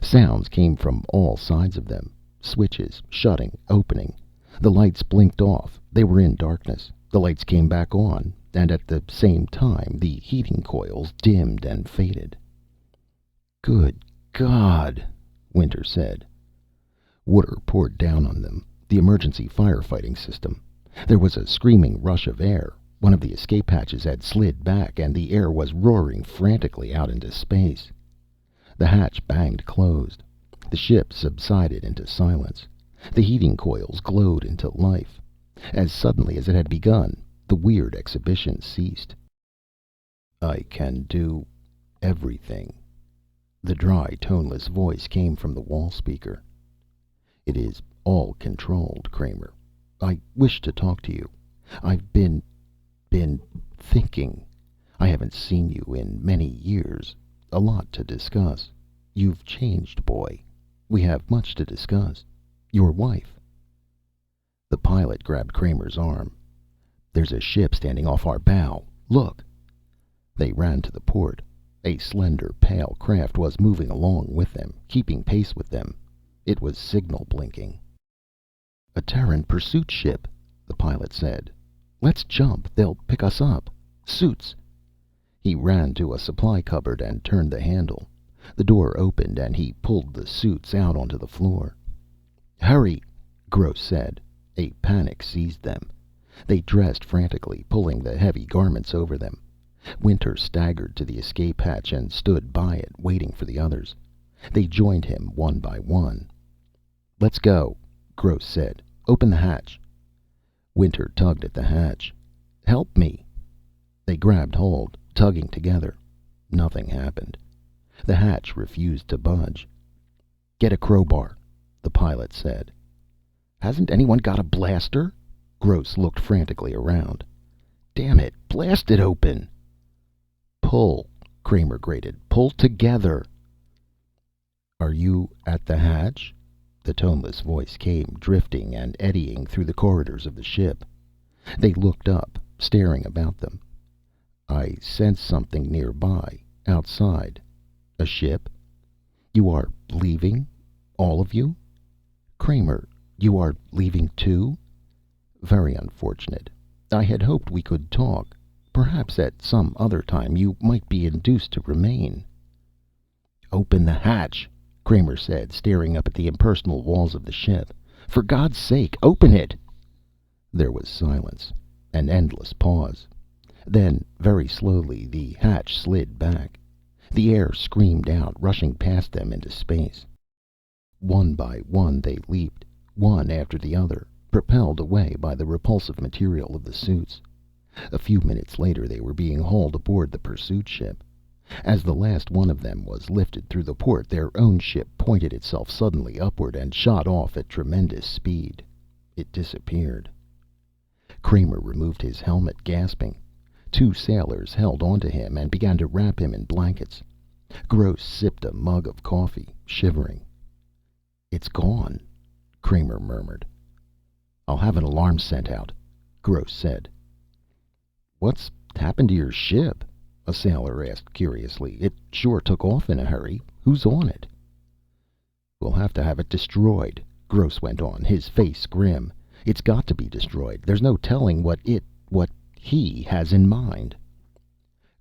Sounds came from all sides of them. Switches shutting, opening. The lights blinked off. They were in darkness. The lights came back on, and at the same time the heating coils dimmed and faded. "Good God," Winter said. Water poured down on them. The emergency firefighting system. There was a screaming rush of air. One of the escape hatches had slid back, and the air was roaring frantically out into space. The hatch banged closed. The ship subsided into silence. The heating coils glowed into life. As suddenly as it had begun, the weird exhibition ceased. "I can do everything." The dry, toneless voice came from the wall speaker. "It is all controlled, Kramer. I wish to talk to you. I've been thinking. I haven't seen you in many years. A lot to discuss. You've changed, boy. We have much to discuss. Your wife." The pilot grabbed Kramer's arm. "There's a ship standing off our bow. Look." They ran to the port. A slender, pale craft was moving along with them, keeping pace with them. It was signal blinking. "A Terran pursuit ship," the pilot said. "Let's jump. They'll pick us up. Suits." He ran to a supply cupboard and turned the handle. The door opened and he pulled the suits out onto the floor. "Hurry," Gross said. A panic seized them. They dressed frantically, pulling the heavy garments over them. Winter staggered to the escape hatch and stood by it, waiting for the others. They joined him one by one. "Let's go," Gross said. "Open the hatch." Winter tugged at the hatch. "Help me." They grabbed hold, tugging together. Nothing happened. The hatch refused to budge. "Get a crowbar," the pilot said. "Hasn't anyone got a blaster?" Gross looked frantically around. "Damn it, blast it open." "Pull," Kramer grated. "Pull together." "Are you at the hatch?" The toneless voice came, drifting and eddying through the corridors of the ship. They looked up, staring about them. "I sense something nearby, outside. A ship? You are leaving? All of you? Kramer, you are leaving too? Very unfortunate. I had hoped we could talk. Perhaps at some other time you might be induced to remain." "Open the hatch," Kramer said, staring up at the impersonal walls of the ship. "For God's sake, open it!" There was silence, an endless pause. Then, very slowly, the hatch slid back. The air screamed out, rushing past them into space. One by one they leaped, one after the other, propelled away by the repulsive material of the suits. A few minutes later they were being hauled aboard the pursuit ship. As the last one of them was lifted through the port, their own ship pointed itself suddenly upward and shot off at tremendous speed. It disappeared. Kramer removed his helmet, gasping. Two sailors held onto him and began to wrap him in blankets. Gross sipped a mug of coffee, shivering. "It's gone," Kramer murmured. "I'll have an alarm sent out," Gross said. "What's happened to your ship?" a sailor asked curiously. "It sure took off in a hurry. Who's on it?" "We'll have to have it destroyed," Gross went on, his face grim. "It's got to be destroyed. There's no telling what he has in mind.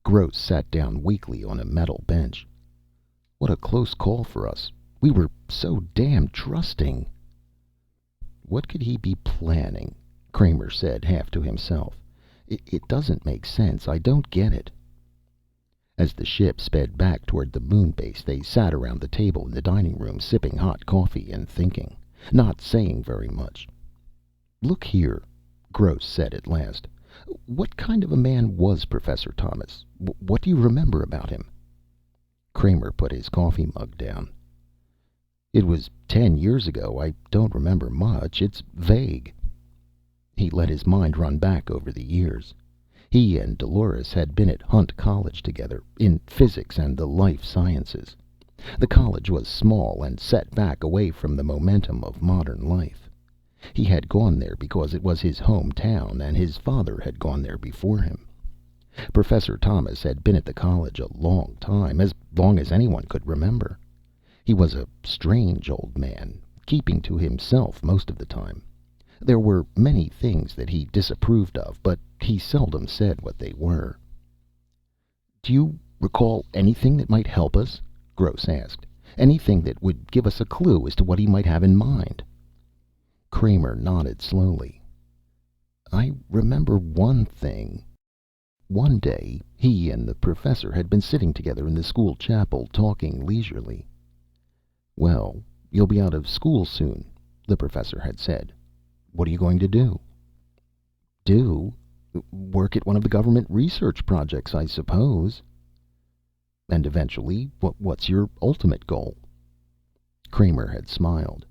Gross sat down weakly on a metal bench. What a close call for us. We were so damn trusting. What could he be planning? Kramer said, half to himself. It doesn't make sense. I don't get it. As the ship sped back toward the moon base, they sat around the table in the dining room, sipping hot coffee and thinking, not saying very much. Look here, Gross said at last. What kind of a man was Professor Thomas? What do you remember about him? Kramer put his coffee mug down. It was 10 years ago. I don't remember much. It's vague. He let his mind run back over the years. He and Dolores had been at Hunt College together, in physics and the life sciences. The college was small and set back away from the momentum of modern life. He had gone there because it was his hometown, and his father had gone there before him. Professor Thomas had been at the college a long time, as long as anyone could remember. He was a strange old man, keeping to himself most of the time. There were many things that he disapproved of, but he seldom said what they were. Do you recall anything that might help us? Gross asked. Anything that would give us a clue as to what he might have in mind? Kramer nodded slowly. I remember one thing. One day, he and the professor had been sitting together in the school chapel, talking leisurely. Well, you'll be out of school soon, the professor had said. What are you going to do? Do? Work at one of the government research projects, I suppose. And eventually, what's your ultimate goal? Kramer had smiled.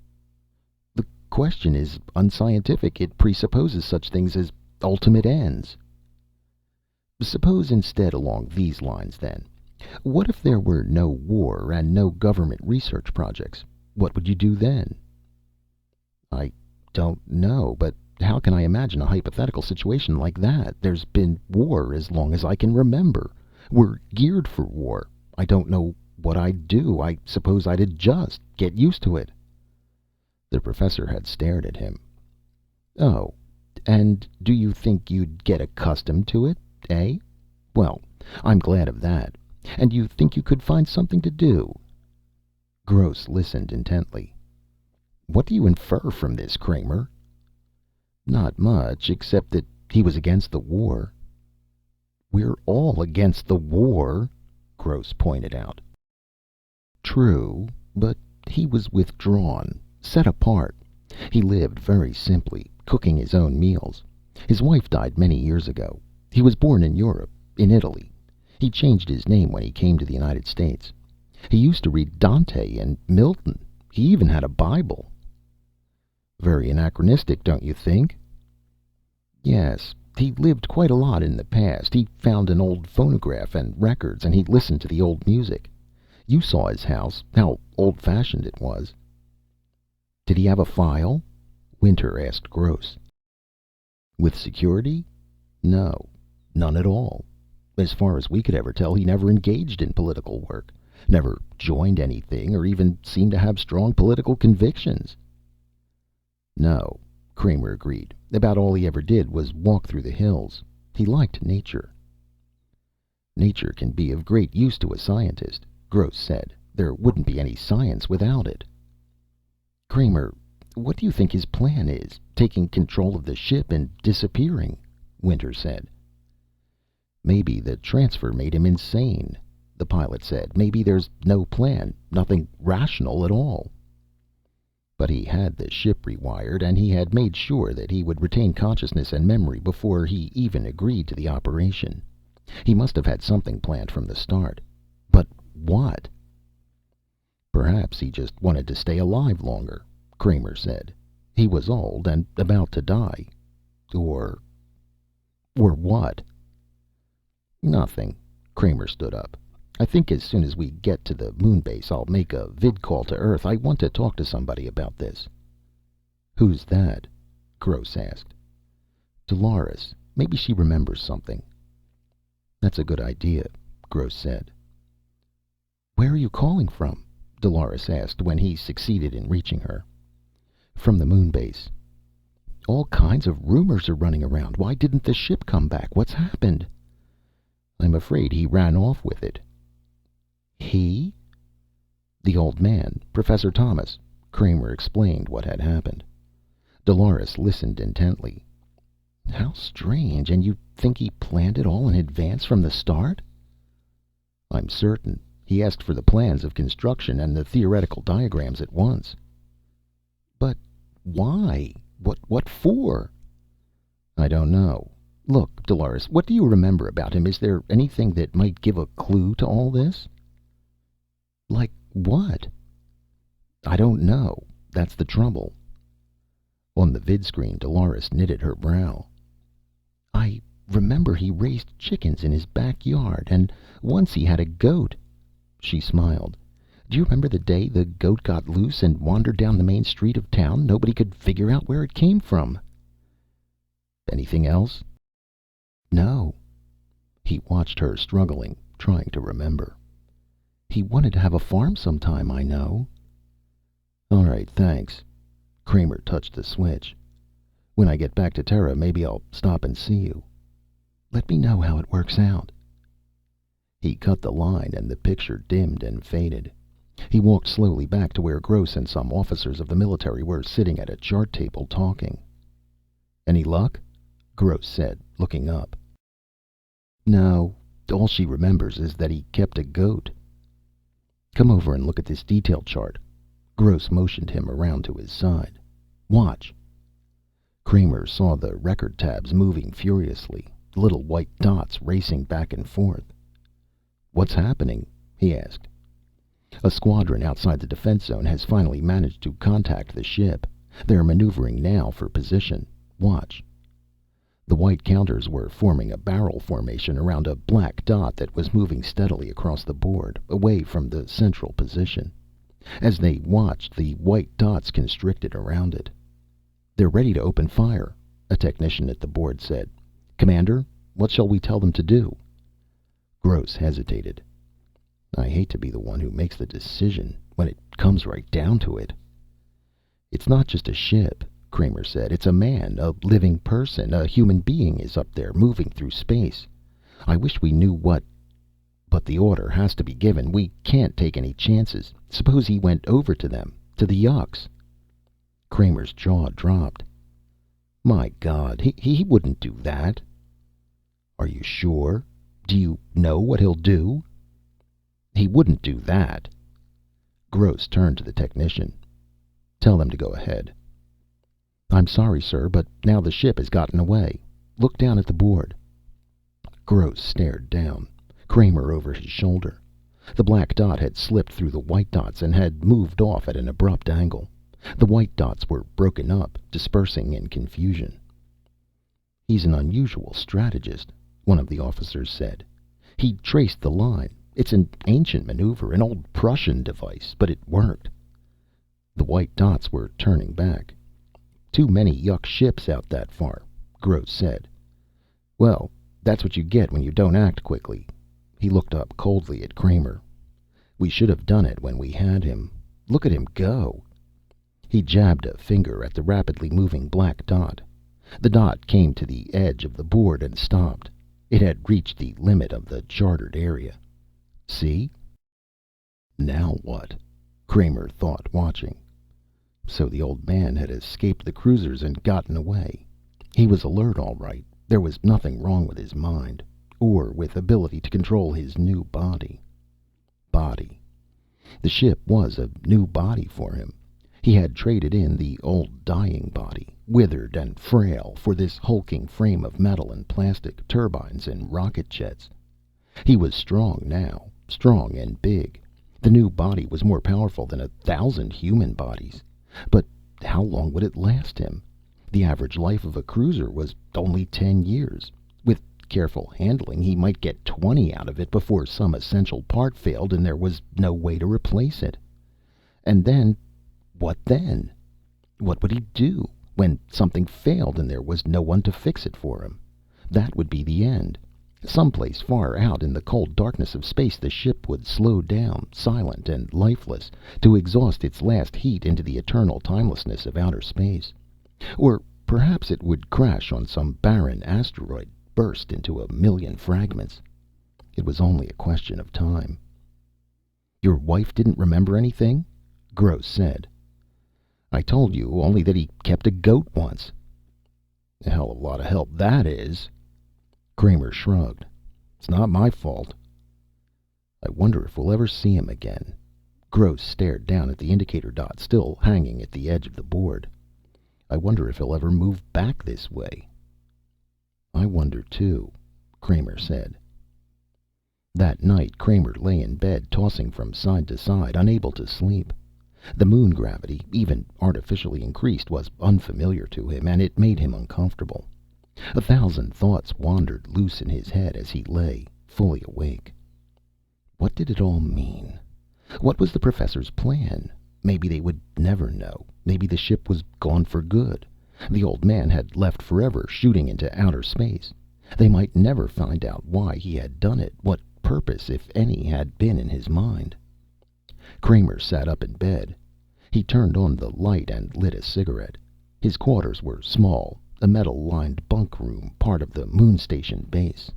The question is unscientific. It presupposes such things as ultimate ends. Suppose instead along these lines, then. What if there were no war and no government research projects? What would you do then? I don't know, but how can I imagine a hypothetical situation like that? There's been war as long as I can remember. We're geared for war. I don't know what I'd do. I suppose I'd adjust, get used to it. The professor had stared at him. Oh, and do you think you'd get accustomed to it, eh? Well, I'm glad of that. And you think you could find something to do? Gross listened intently. What do you infer from this, Kramer? Not much, except that he was against the war. We're all against the war, Gross pointed out. True, but he was withdrawn, set apart. He lived very simply, cooking his own meals. His wife died many years ago. He was born in Europe, in Italy. He changed his name when he came to the United States. He used to read Dante and Milton. He even had a Bible. Very anachronistic, don't you think? Yes, he lived quite a lot in the past. He found an old phonograph and records, and he listened to the old music. You saw his house, how old-fashioned it was. Did he have a file? Winter asked Gross. With security? No, none at all. As far as we could ever tell, he never engaged in political work, never joined anything, or even seemed to have strong political convictions. No, Kramer agreed. About all he ever did was walk through the hills. He liked nature. Nature can be of great use to a scientist, Gross said. There wouldn't be any science without it. Kramer, what do you think his plan is? Taking control of the ship and disappearing, Winter said. Maybe the transfer made him insane, the pilot said. Maybe there's no plan, nothing rational at all. But he had the ship rewired, and he had made sure that he would retain consciousness and memory before he even agreed to the operation. He must have had something planned from the start. But what? Perhaps he just wanted to stay alive longer, Kramer said. He was old and about to die. Or what? Nothing. Kramer stood up. I think as soon as we get to the moon base, I'll make a vid call to Earth. I want to talk to somebody about this. Who's that? Gross asked. Dolores. Maybe she remembers something. That's a good idea, Gross said. Where are you calling from? Dolores asked when he succeeded in reaching her. From the moon base. All kinds of rumors are running around. Why didn't the ship come back? What's happened?" "I'm afraid he ran off with it." "He?" "The old man, Professor Thomas." Kramer explained what had happened. Dolores listened intently. "How strange. And you think he planned it all in advance from the start?" "I'm certain. He asked for the plans of construction and the theoretical diagrams at once." "But why? What for?" "I don't know. Look, Dolores, what do you remember about him? Is there anything that might give a clue to all this?" "Like what?" "I don't know. That's the trouble." On the vidscreen, Dolores knitted her brow. "I remember he raised chickens in his backyard, and once he had a goat." She smiled. "Do you remember the day the goat got loose and wandered down the main street of town? Nobody could figure out where it came from." "Anything else?" "No." He watched her, struggling, trying to remember. "He wanted to have a farm sometime, I know." "All right, thanks." Kramer touched the switch. "When I get back to Terra, maybe I'll stop and see you." "Let me know how it works out." He cut the line and the picture dimmed and faded. He walked slowly back to where Gross and some officers of the military were sitting at a chart table talking. "Any luck?" Gross said, looking up. "No. All she remembers is that he kept a goat." "Come over and look at this detail chart." Gross motioned him around to his side. "Watch." Kramer saw the record tabs moving furiously, little white dots racing back and forth. "What's happening?" he asked. "A squadron outside the defense zone has finally managed to contact the ship. They're maneuvering now for position. Watch." The white counters were forming a barrel formation around a black dot that was moving steadily across the board, away from the central position. As they watched, the white dots constricted around it. "They're ready to open fire," a technician at the board said. "Commander, what shall we tell them to do?" Gross hesitated. "I hate to be the one who makes the decision, when it comes right down to it." "It's not just a ship," Kramer said. "It's a man, a living person. A human being is up there, moving through space. I wish we knew what But the order has to be given. We can't take any chances. Suppose he went over to them, to the Yuks." Kramer's jaw dropped. "My God, he wouldn't do that." "Are you sure? Do you know what he'll do?" "He wouldn't do that." Gross turned to the technician. "Tell them to go ahead." "I'm sorry, sir, but now the ship has gotten away. Look down at the board." Gross stared down, Kramer over his shoulder. The black dot had slipped through the white dots and had moved off at an abrupt angle. The white dots were broken up, dispersing in confusion. "He's an unusual strategist," one of the officers said. "He traced the line. It's an ancient maneuver, an old Prussian device, but it worked." The white dots were turning back. "Too many Yuk ships out that far," Gross said. "Well, that's what you get when you don't act quickly." He looked up coldly at Kramer. "We should have done it when we had him. Look at him go." He jabbed a finger at the rapidly moving black dot. The dot came to the edge of the board and stopped. It had reached the limit of the charted area. "See?" Now what? Kramer thought, watching. So the old man had escaped the cruisers and gotten away. He was alert, all right. There was nothing wrong with his mind, or with ability to control his new body. Body. The ship was a new body for him. He had traded in the old dying body, withered and frail, for this hulking frame of metal and plastic, turbines and rocket jets. He was strong now, strong and big. The new body was more powerful than 1,000 human bodies. But how long would it last him? The average life of a cruiser was only 10 years. With careful handling, he might get 20 out of it before some essential part failed and there was no way to replace it. And then, what then? What would he do when something failed and there was no one to fix it for him? That would be the end. Someplace far out in the cold darkness of space, the ship would slow down, silent and lifeless, to exhaust its last heat into the eternal timelessness of outer space. Or Perhaps it would crash on some barren asteroid, burst into a million fragments. It was only a question of time. "Your wife didn't remember anything?" Gross said. "I told you only that he kept a goat once." "A hell of a lot of help that is." Kramer shrugged. "It's not my fault." "I wonder if we'll ever see him again." Gross stared down at the indicator dot still hanging at the edge of the board. "I wonder if he'll ever move back this way." "I wonder, too," Kramer said. That night, Kramer lay in bed, tossing from side to side, unable to sleep. The moon gravity, even artificially increased, was unfamiliar to him, and it made him uncomfortable. 1,000 thoughts wandered loose in his head as he lay, fully awake. What did it all mean? What was the professor's plan? Maybe they would never know. Maybe the ship was gone for good. The old man had left forever, shooting into outer space. They might never find out why he had done it, what purpose, if any, had been in his mind. Kramer sat up in bed. He turned on the light and lit a cigarette. His quarters were small, a metal-lined bunk room, part of the moon station base.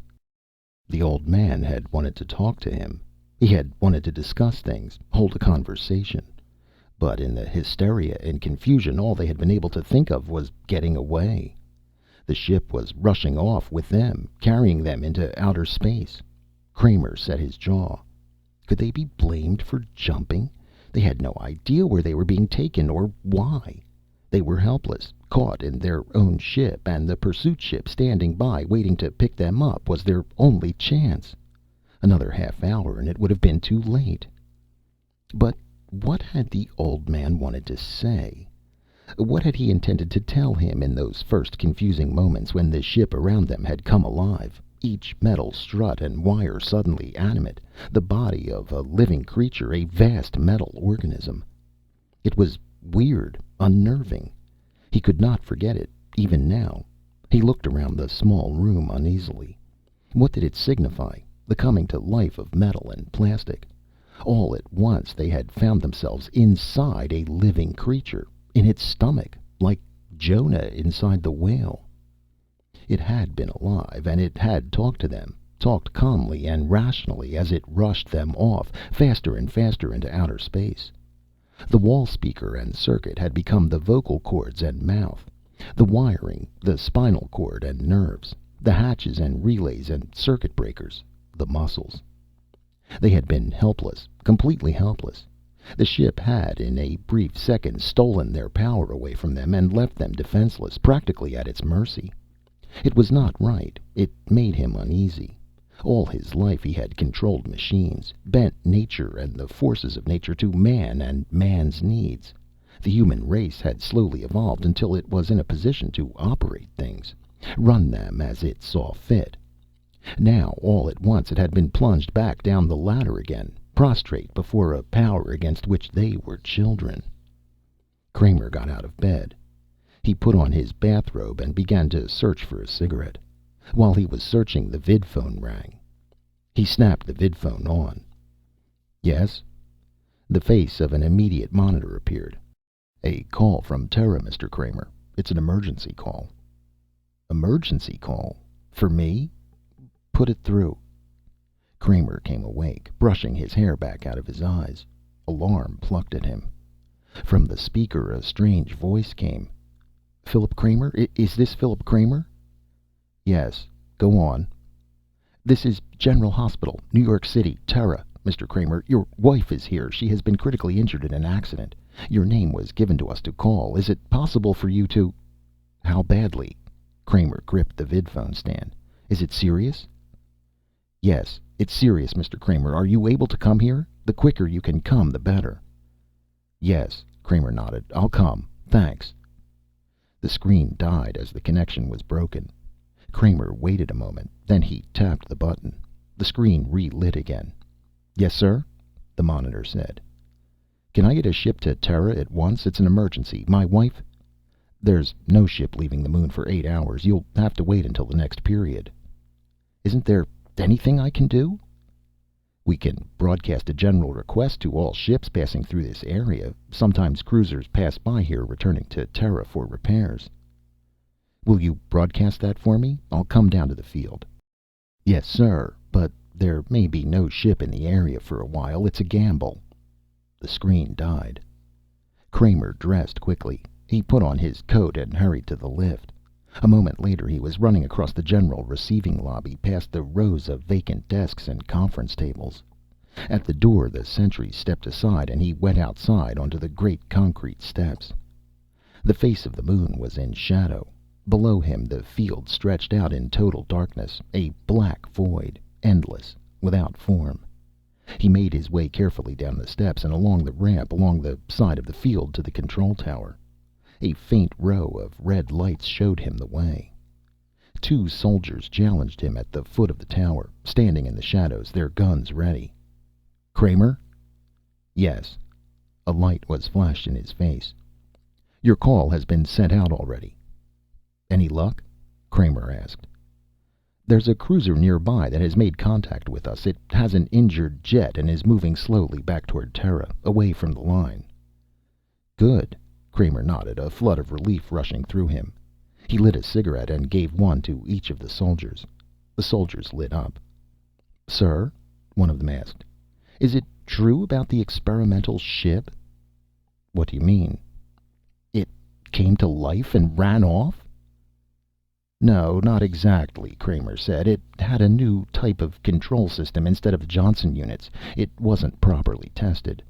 The old man had wanted to talk to him. He had wanted to discuss things, hold a conversation. But in the hysteria and confusion, all they had been able to think of was getting away. The ship was rushing off with them, carrying them into outer space. Kramer set his jaw. Could they be blamed for jumping? They had no idea where they were being taken or why. They were helpless, caught in their own ship, and the pursuit ship standing by, waiting to pick them up, was their only chance. Another half hour and it would have been too late. But what had the old man wanted to say? What had he intended to tell him in those first confusing moments when the ship around them had come alive, each metal strut and wire suddenly animate, the body of a living creature, a vast metal organism? It was weird, unnerving. He could not forget it, even now. He looked around the small room uneasily. What did it signify, the coming to life of metal and plastic? All at once they had found themselves inside a living creature, in its stomach, like Jonah inside the whale. It had been alive, and it had talked to them, talked calmly and rationally as it rushed them off, faster and faster into outer space. The wall speaker and circuit had become the vocal cords and mouth, the wiring, the spinal cord and nerves, the hatches and relays and circuit breakers, the muscles. They had been helpless, completely helpless. The ship had, in a brief second, stolen their power away from them and left them defenseless, practically at its mercy. It was not right. It made him uneasy. All his life he had controlled machines, bent nature and the forces of nature to man and man's needs. The human race had slowly evolved until it was in a position to operate things, run them as it saw fit. Now, all at once, it had been plunged back down the ladder again, prostrate before a power against which they were children. Kramer got out of bed. He put on his bathrobe and began to search for a cigarette. While he was searching, the vidphone rang. He snapped the vidphone on. "Yes?" The face of an immediate monitor appeared. "A call from Terra, Mr. Kramer. It's an emergency call." "Emergency call? For me? Put it through." Kramer came awake, brushing his hair back out of his eyes. Alarm plucked at him. From the speaker a strange voice came. "Philip Kramer? Is this Philip Kramer?" "Yes. Go on." "This is General Hospital, New York City, Terra. Mr. Kramer, your wife is here. She has been critically injured in an accident. Your name was given to us to call. Is it possible for you to—" "How badly?" Kramer gripped the vidphone stand. "Is it serious?" "Yes, it's serious, Mr. Kramer. Are you able to come here? The quicker you can come, the better." "Yes," Kramer nodded. "I'll come. Thanks." The screen died as the connection was broken. Kramer waited a moment. Then he tapped the button. The screen relit again. "Yes, sir?" the monitor said. "Can I get a ship to Terra at once? It's an emergency. My wife—" "There's no ship leaving the moon for 8 hours. You'll have to wait until the next period." "Isn't there anything I can do?" "We can broadcast a general request to all ships passing through this area. Sometimes cruisers pass by here returning to Terra for repairs." Will you broadcast that for me? I'll come down to the field. Yes, sir, but there may be no ship in the area for a while. It's a gamble. The screen died. Kramer dressed quickly. He put on his coat and hurried to the lift. A moment later he was running across the general receiving lobby, past the rows of vacant desks and conference tables. At the door the sentries stepped aside and he went outside onto the great concrete steps. The face of the moon was in shadow. Below him the field stretched out in total darkness, a black void, endless, without form. He made his way carefully down the steps and along the ramp along the side of the field to the control tower. A faint row of red lights showed him the way. Two soldiers challenged him at the foot of the tower, standing in the shadows, their guns ready. "Kramer?" "Yes." A light was flashed in his face. "Your call has been sent out already." "Any luck?" Kramer asked. "There's a cruiser nearby that has made contact with us. It has an injured jet and is moving slowly back toward Terra, away from the line." "Good." Kramer nodded, a flood of relief rushing through him. He lit a cigarette and gave one to each of the soldiers. The soldiers lit up. "Sir?" one of them asked. "Is it true about the experimental ship?" "What do you mean?" "It came to life and ran off?" "No, not exactly," Kramer said. "It had a new type of control system instead of the Johnson units. It wasn't properly tested."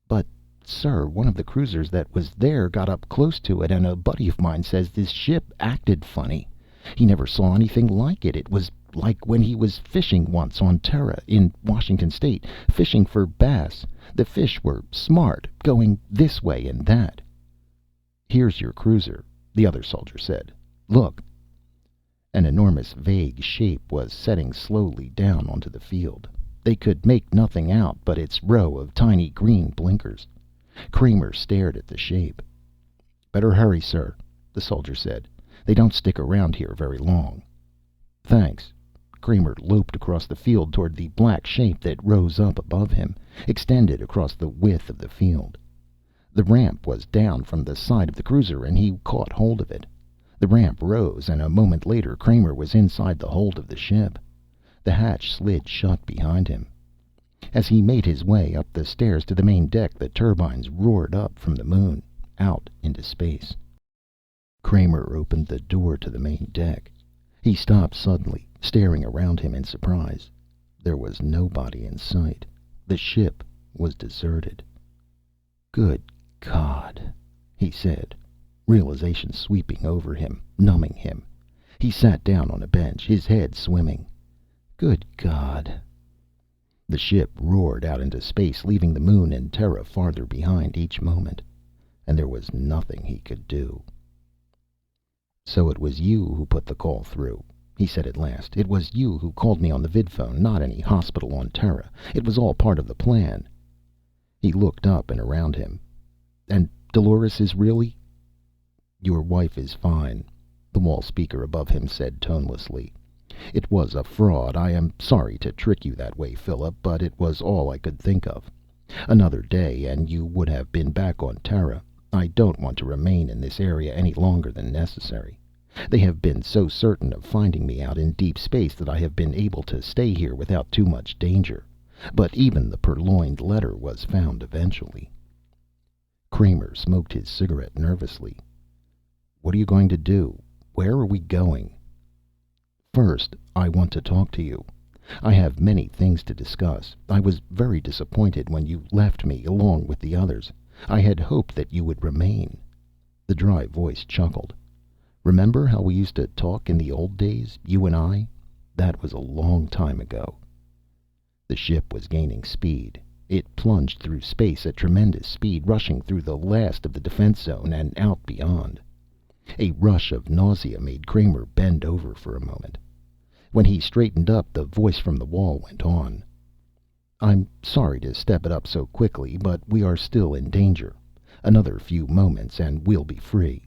"But, sir, one of the cruisers that was there got up close to it, and a buddy of mine says this ship acted funny. He never saw anything like it. It was like when he was fishing once on Terra, in Washington State, fishing for bass. The fish were smart, going this way and that." "Here's your cruiser," the other soldier said. "Look." An enormous vague shape was setting slowly down onto the field. They could make nothing out but its row of tiny green blinkers. Kramer stared at the shape. "Better hurry, sir," the soldier said. "They don't stick around here very long." "Thanks." Kramer loped across the field toward the black shape that rose up above him, extended across the width of the field. The ramp was down from the side of the cruiser and he caught hold of it. The ramp rose, and a moment later Kramer was inside the hold of the ship. The hatch slid shut behind him. As he made his way up the stairs to the main deck, the turbines roared up from the moon, out into space. Kramer opened the door to the main deck. He stopped suddenly, staring around him in surprise. There was nobody in sight. The ship was deserted. "Good God," he said, realization sweeping over him, numbing him. He sat down on a bench, his head swimming. "Good God." The ship roared out into space, leaving the moon and Terra farther behind each moment. And there was nothing he could do. "So it was you who put the call through," he said at last. "It was you who called me on the vidphone, not any hospital on Terra. It was all part of the plan." He looked up and around him. "And Dolores is really—" "Your wife is fine," the wall speaker above him said tonelessly. "It was a fraud. I am sorry to trick you that way, Philip, but it was all I could think of. Another day and you would have been back on Terra. I don't want to remain in this area any longer than necessary. They have been so certain of finding me out in deep space that I have been able to stay here without too much danger. But even the purloined letter was found eventually." Kramer smoked his cigarette nervously. "What are you going to do? Where are we going?" "First, I want to talk to you. I have many things to discuss. I was very disappointed when you left me, along with the others. I had hoped that you would remain." The dry voice chuckled. "Remember how we used to talk in the old days, you and I? That was a long time ago." The ship was gaining speed. It plunged through space at tremendous speed, rushing through the last of the defense zone and out beyond. A rush of nausea made Kramer bend over for a moment. When he straightened up, the voice from the wall went on. "I'm sorry to step it up so quickly, but we are still in danger. Another few moments and we'll be free."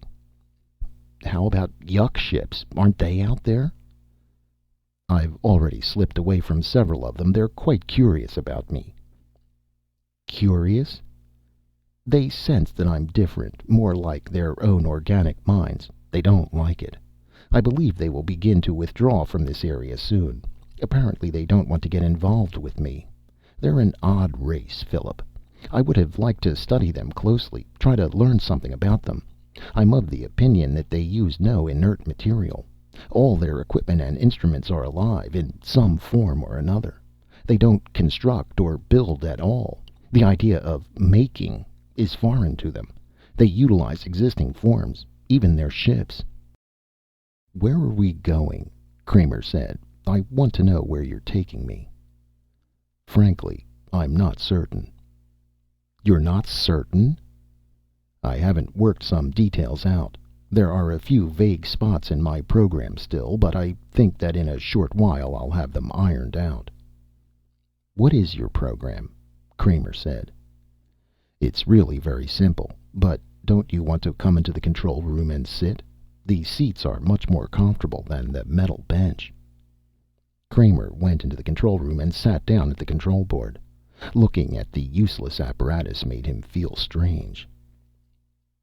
"How about Yuks ships? Aren't they out there?" "I've already slipped away from several of them. They're quite curious about me." "Curious?" "They sense that I'm different, more like their own organic minds. They don't like it. I believe they will begin to withdraw from this area soon. Apparently they don't want to get involved with me. They're an odd race, Philip. I would have liked to study them closely, try to learn something about them. I'm of the opinion that they use no inert material. All their equipment and instruments are alive, in some form or another. They don't construct or build at all. The idea of making is foreign to them. They utilize existing forms, even their ships. "Where are we going?" Kramer said. "I want to know where you're taking me." "Frankly, I'm not certain." "You're not certain?" "I haven't worked some details out. There are a few vague spots in my program still, but I think that in a short while I'll have them ironed out." "What is your program?" Kramer said. "It's really very simple. But don't you want to come into the control room and sit? The seats are much more comfortable than the metal bench." Kramer went into the control room and sat down at the control board. Looking at the useless apparatus made him feel strange.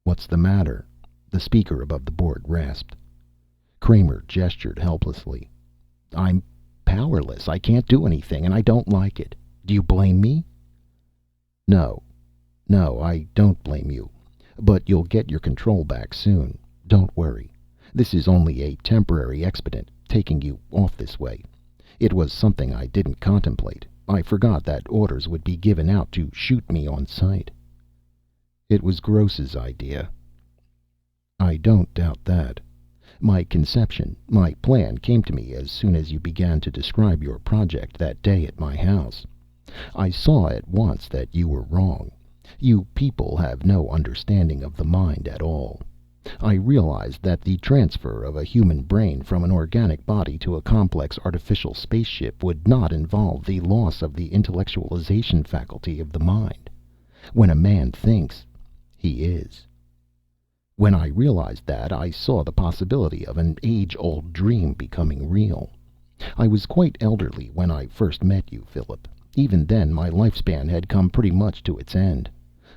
"What's the matter?" the speaker above the board rasped. Kramer gestured helplessly. "I'm powerless. I can't do anything, and I don't like it. Do you blame me?" No, I don't blame you. But you'll get your control back soon. Don't worry. This is only a temporary expedient, taking you off this way. It was something I didn't contemplate. I forgot that orders would be given out to shoot me on sight." "It was Gross's idea." "I don't doubt that. My conception, my plan came to me as soon as you began to describe your project that day at my house. I saw at once that you were wrong. You people have no understanding of the mind at all. I realized that the transfer of a human brain from an organic body to a complex artificial spaceship would not involve the loss of the intellectualization faculty of the mind. When a man thinks, he is. When I realized that, I saw the possibility of an age-old dream becoming real. I was quite elderly when I first met you, Philip. Even then, my lifespan had come pretty much to its end.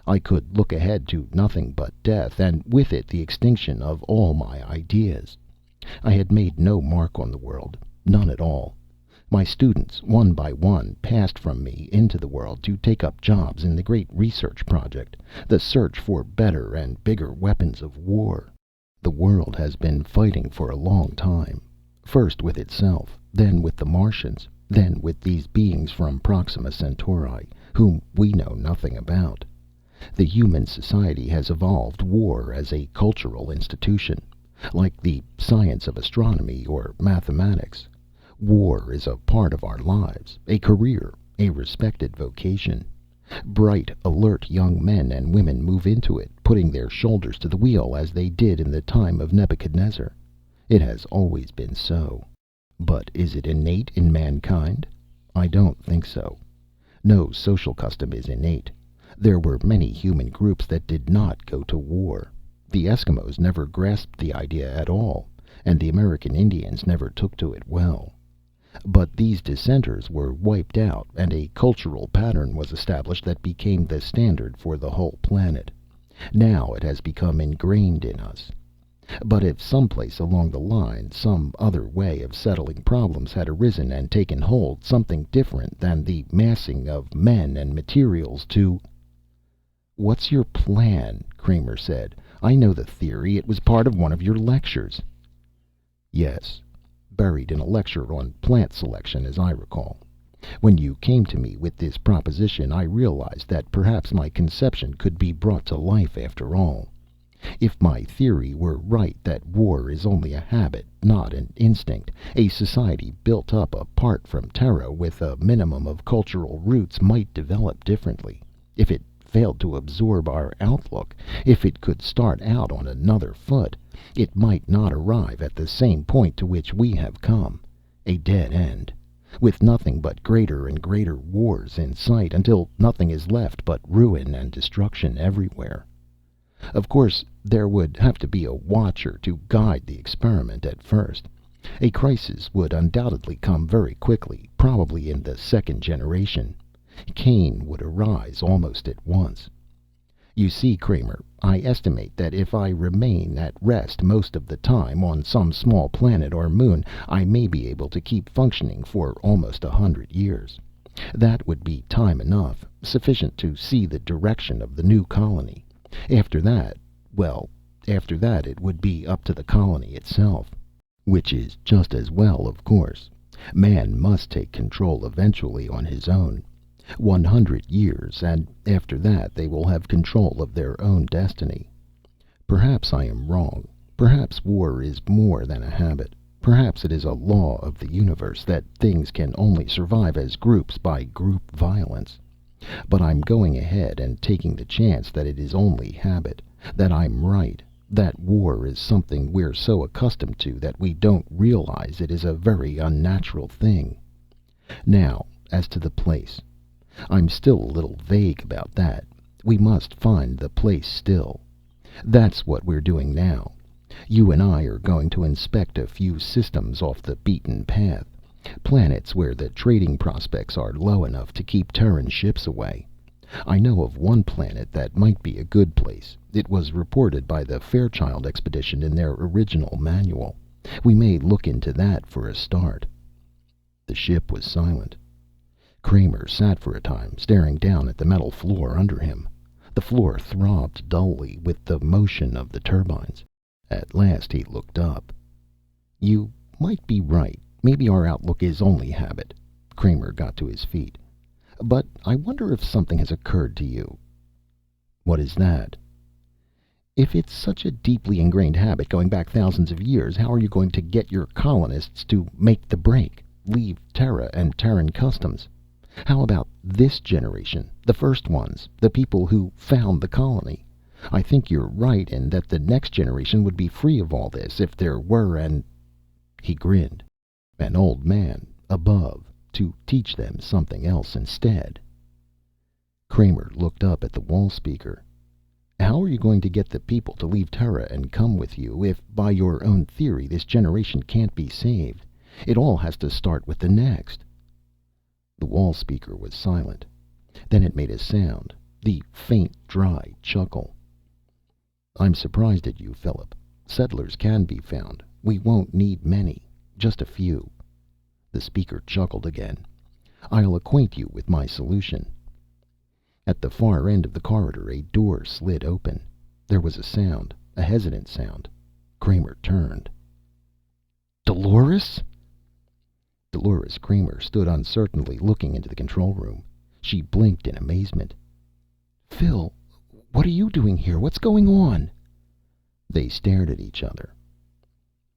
I could look ahead to nothing but death, and with it the extinction of all my ideas. I had made no mark on the world, none at all. My students, one by one, passed from me into the world to take up jobs in the great research project, the search for better and bigger weapons of war. The world has been fighting for a long time, first with itself, then with the Martians, then with these beings from Proxima Centauri, whom we know nothing about. The human society has evolved war as a cultural institution, like the science of astronomy or mathematics. War is a part of our lives, a career, a respected vocation. Bright, alert young men and women move into it, putting their shoulders to the wheel as they did in the time of Nebuchadnezzar. It has always been so. But is it innate in mankind? I don't think so. No social custom is innate. There were many human groups that did not go to war. The Eskimos never grasped the idea at all, and the American Indians never took to it well. But these dissenters were wiped out, and a cultural pattern was established that became the standard for the whole planet. Now it has become ingrained in us. But if someplace along the line some other way of settling problems had arisen and taken hold, something different than the massing of men and materials to... "What's your plan?" Kramer said. "I know the theory. It was part of one of your lectures." "Yes. Buried in a lecture on plant selection, as I recall. When you came to me with this proposition, I realized that perhaps my conception could be brought to life after all. If my theory were right, that war is only a habit, not an instinct, a society built up apart from Terra with a minimum of cultural roots might develop differently. If it failed to absorb our outlook, if it could start out on another foot, it might not arrive at the same point to which we have come, a dead end, with nothing but greater and greater wars in sight, until nothing is left but ruin and destruction everywhere. Of course, there would have to be a watcher to guide the experiment at first. A crisis would undoubtedly come very quickly, probably in the second generation. Cain would arise almost at once. You see, Kramer, I estimate that if I remain at rest most of the time on some small planet or moon, I may be able to keep functioning for almost 100 years. That would be time enough, sufficient to see the direction of the new colony. After that, well, after that it would be up to the colony itself. Which is just as well, of course. Man must take control eventually on his own. 100 years, and after that they will have control of their own destiny. Perhaps I am wrong. Perhaps war is more than a habit. Perhaps it is a law of the universe that things can only survive as groups by group violence. But I'm going ahead and taking the chance that it is only habit, that I'm right, that war is something we're so accustomed to that we don't realize it is a very unnatural thing. Now, as to the place. I'm still a little vague about that. We must find the place still. That's what we're doing now. You and I are going to inspect a few systems off the beaten path. Planets where the trading prospects are low enough to keep Terran ships away. I know of one planet that might be a good place. It was reported by the Fairchild expedition in their original manual. We may look into that for a start. The ship was silent. Kramer sat for a time, staring down at the metal floor under him. The floor throbbed dully with the motion of the turbines. At last he looked up. "You might be right. Maybe our outlook is only habit." Kramer got to his feet. "But I wonder if something has occurred to you." "What is that?" "If it's such a deeply ingrained habit going back thousands of years, how are you going to get your colonists to make the break, leave Terra and Terran customs? How about this generation, the first ones, the people who found the colony? I think you're right in that the next generation would be free of all this if there were He grinned. An old man above to teach them something else instead. Kramer looked up at the wall speaker. "How are you going to get the people to leave Terra and come with you if, by your own theory, this generation can't be saved? It all has to start with the next." The wall speaker was silent. Then it made a sound, the faint, dry chuckle. "I'm surprised at you, Philip. Settlers can be found. We won't need many. Just a few." The speaker chuckled again. "I'll acquaint you with my solution." At the far end of the corridor, a door slid open. There was a sound, a hesitant sound. Kramer turned. "Dolores?" Dolores Kramer stood uncertainly looking into the control room. She blinked in amazement. "Phil, what are you doing here? What's going on?" They stared at each other.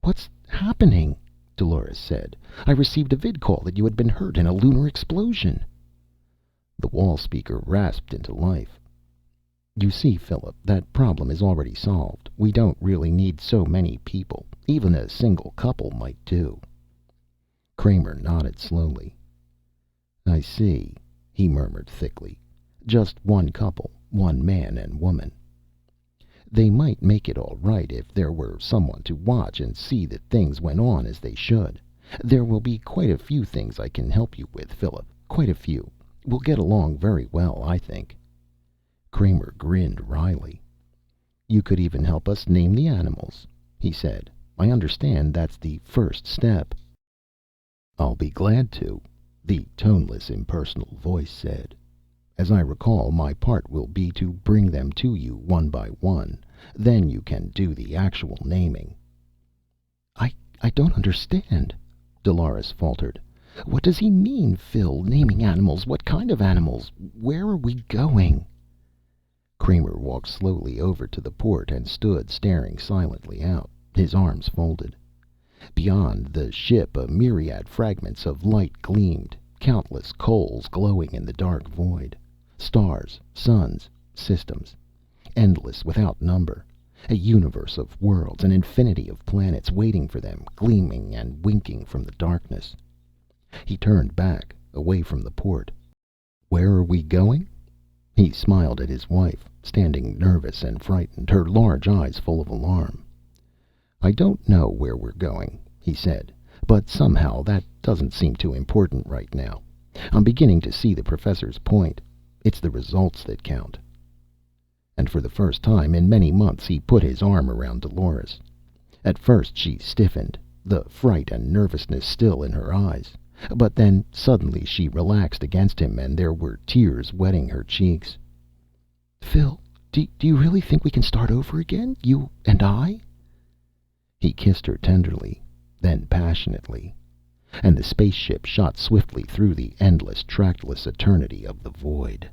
"What's happening?" Dolores said. "I received a vidcall that you had been hurt in a lunar explosion." The wall speaker rasped into life. "You see, Philip, that problem is already solved. We don't really need so many people. Even a single couple might do." Kramer nodded slowly. "I see," he murmured thickly. "Just one couple, one man and woman. They might make it all right if there were someone to watch and see that things went on as they should. There will be quite a few things I can help you with, Philip. Quite a few. We'll get along very well, I think." Kramer grinned wryly. "You could even help us name the animals," he said. "I understand that's the first step." "I'll be glad to," the toneless, impersonal voice said. "As I recall, my part will be to bring them to you one by one. Then you can do the actual naming." I don't understand," Dolores faltered. "What does he mean, Phil? Naming animals? What kind of animals? Where are we going?" Kramer walked slowly over to the port and stood staring silently out, his arms folded. Beyond the ship a myriad fragments of light gleamed, countless coals glowing in the dark void. Stars, suns, systems. Endless, without number. A universe of worlds, an infinity of planets waiting for them, gleaming and winking from the darkness. He turned back, away from the port. "Where are we going?" He smiled at his wife, standing nervous and frightened, her large eyes full of alarm. "I don't know where we're going," he said, "but somehow that doesn't seem too important right now. I'm beginning to see the professor's point. It's the results that count." And for the first time in many months he put his arm around Dolores. At first she stiffened, the fright and nervousness still in her eyes. But then suddenly she relaxed against him and there were tears wetting her cheeks. "Phil, do you really think we can start over again? You and I?" He kissed her tenderly, then passionately. And the spaceship shot swiftly through the endless, trackless eternity of the void.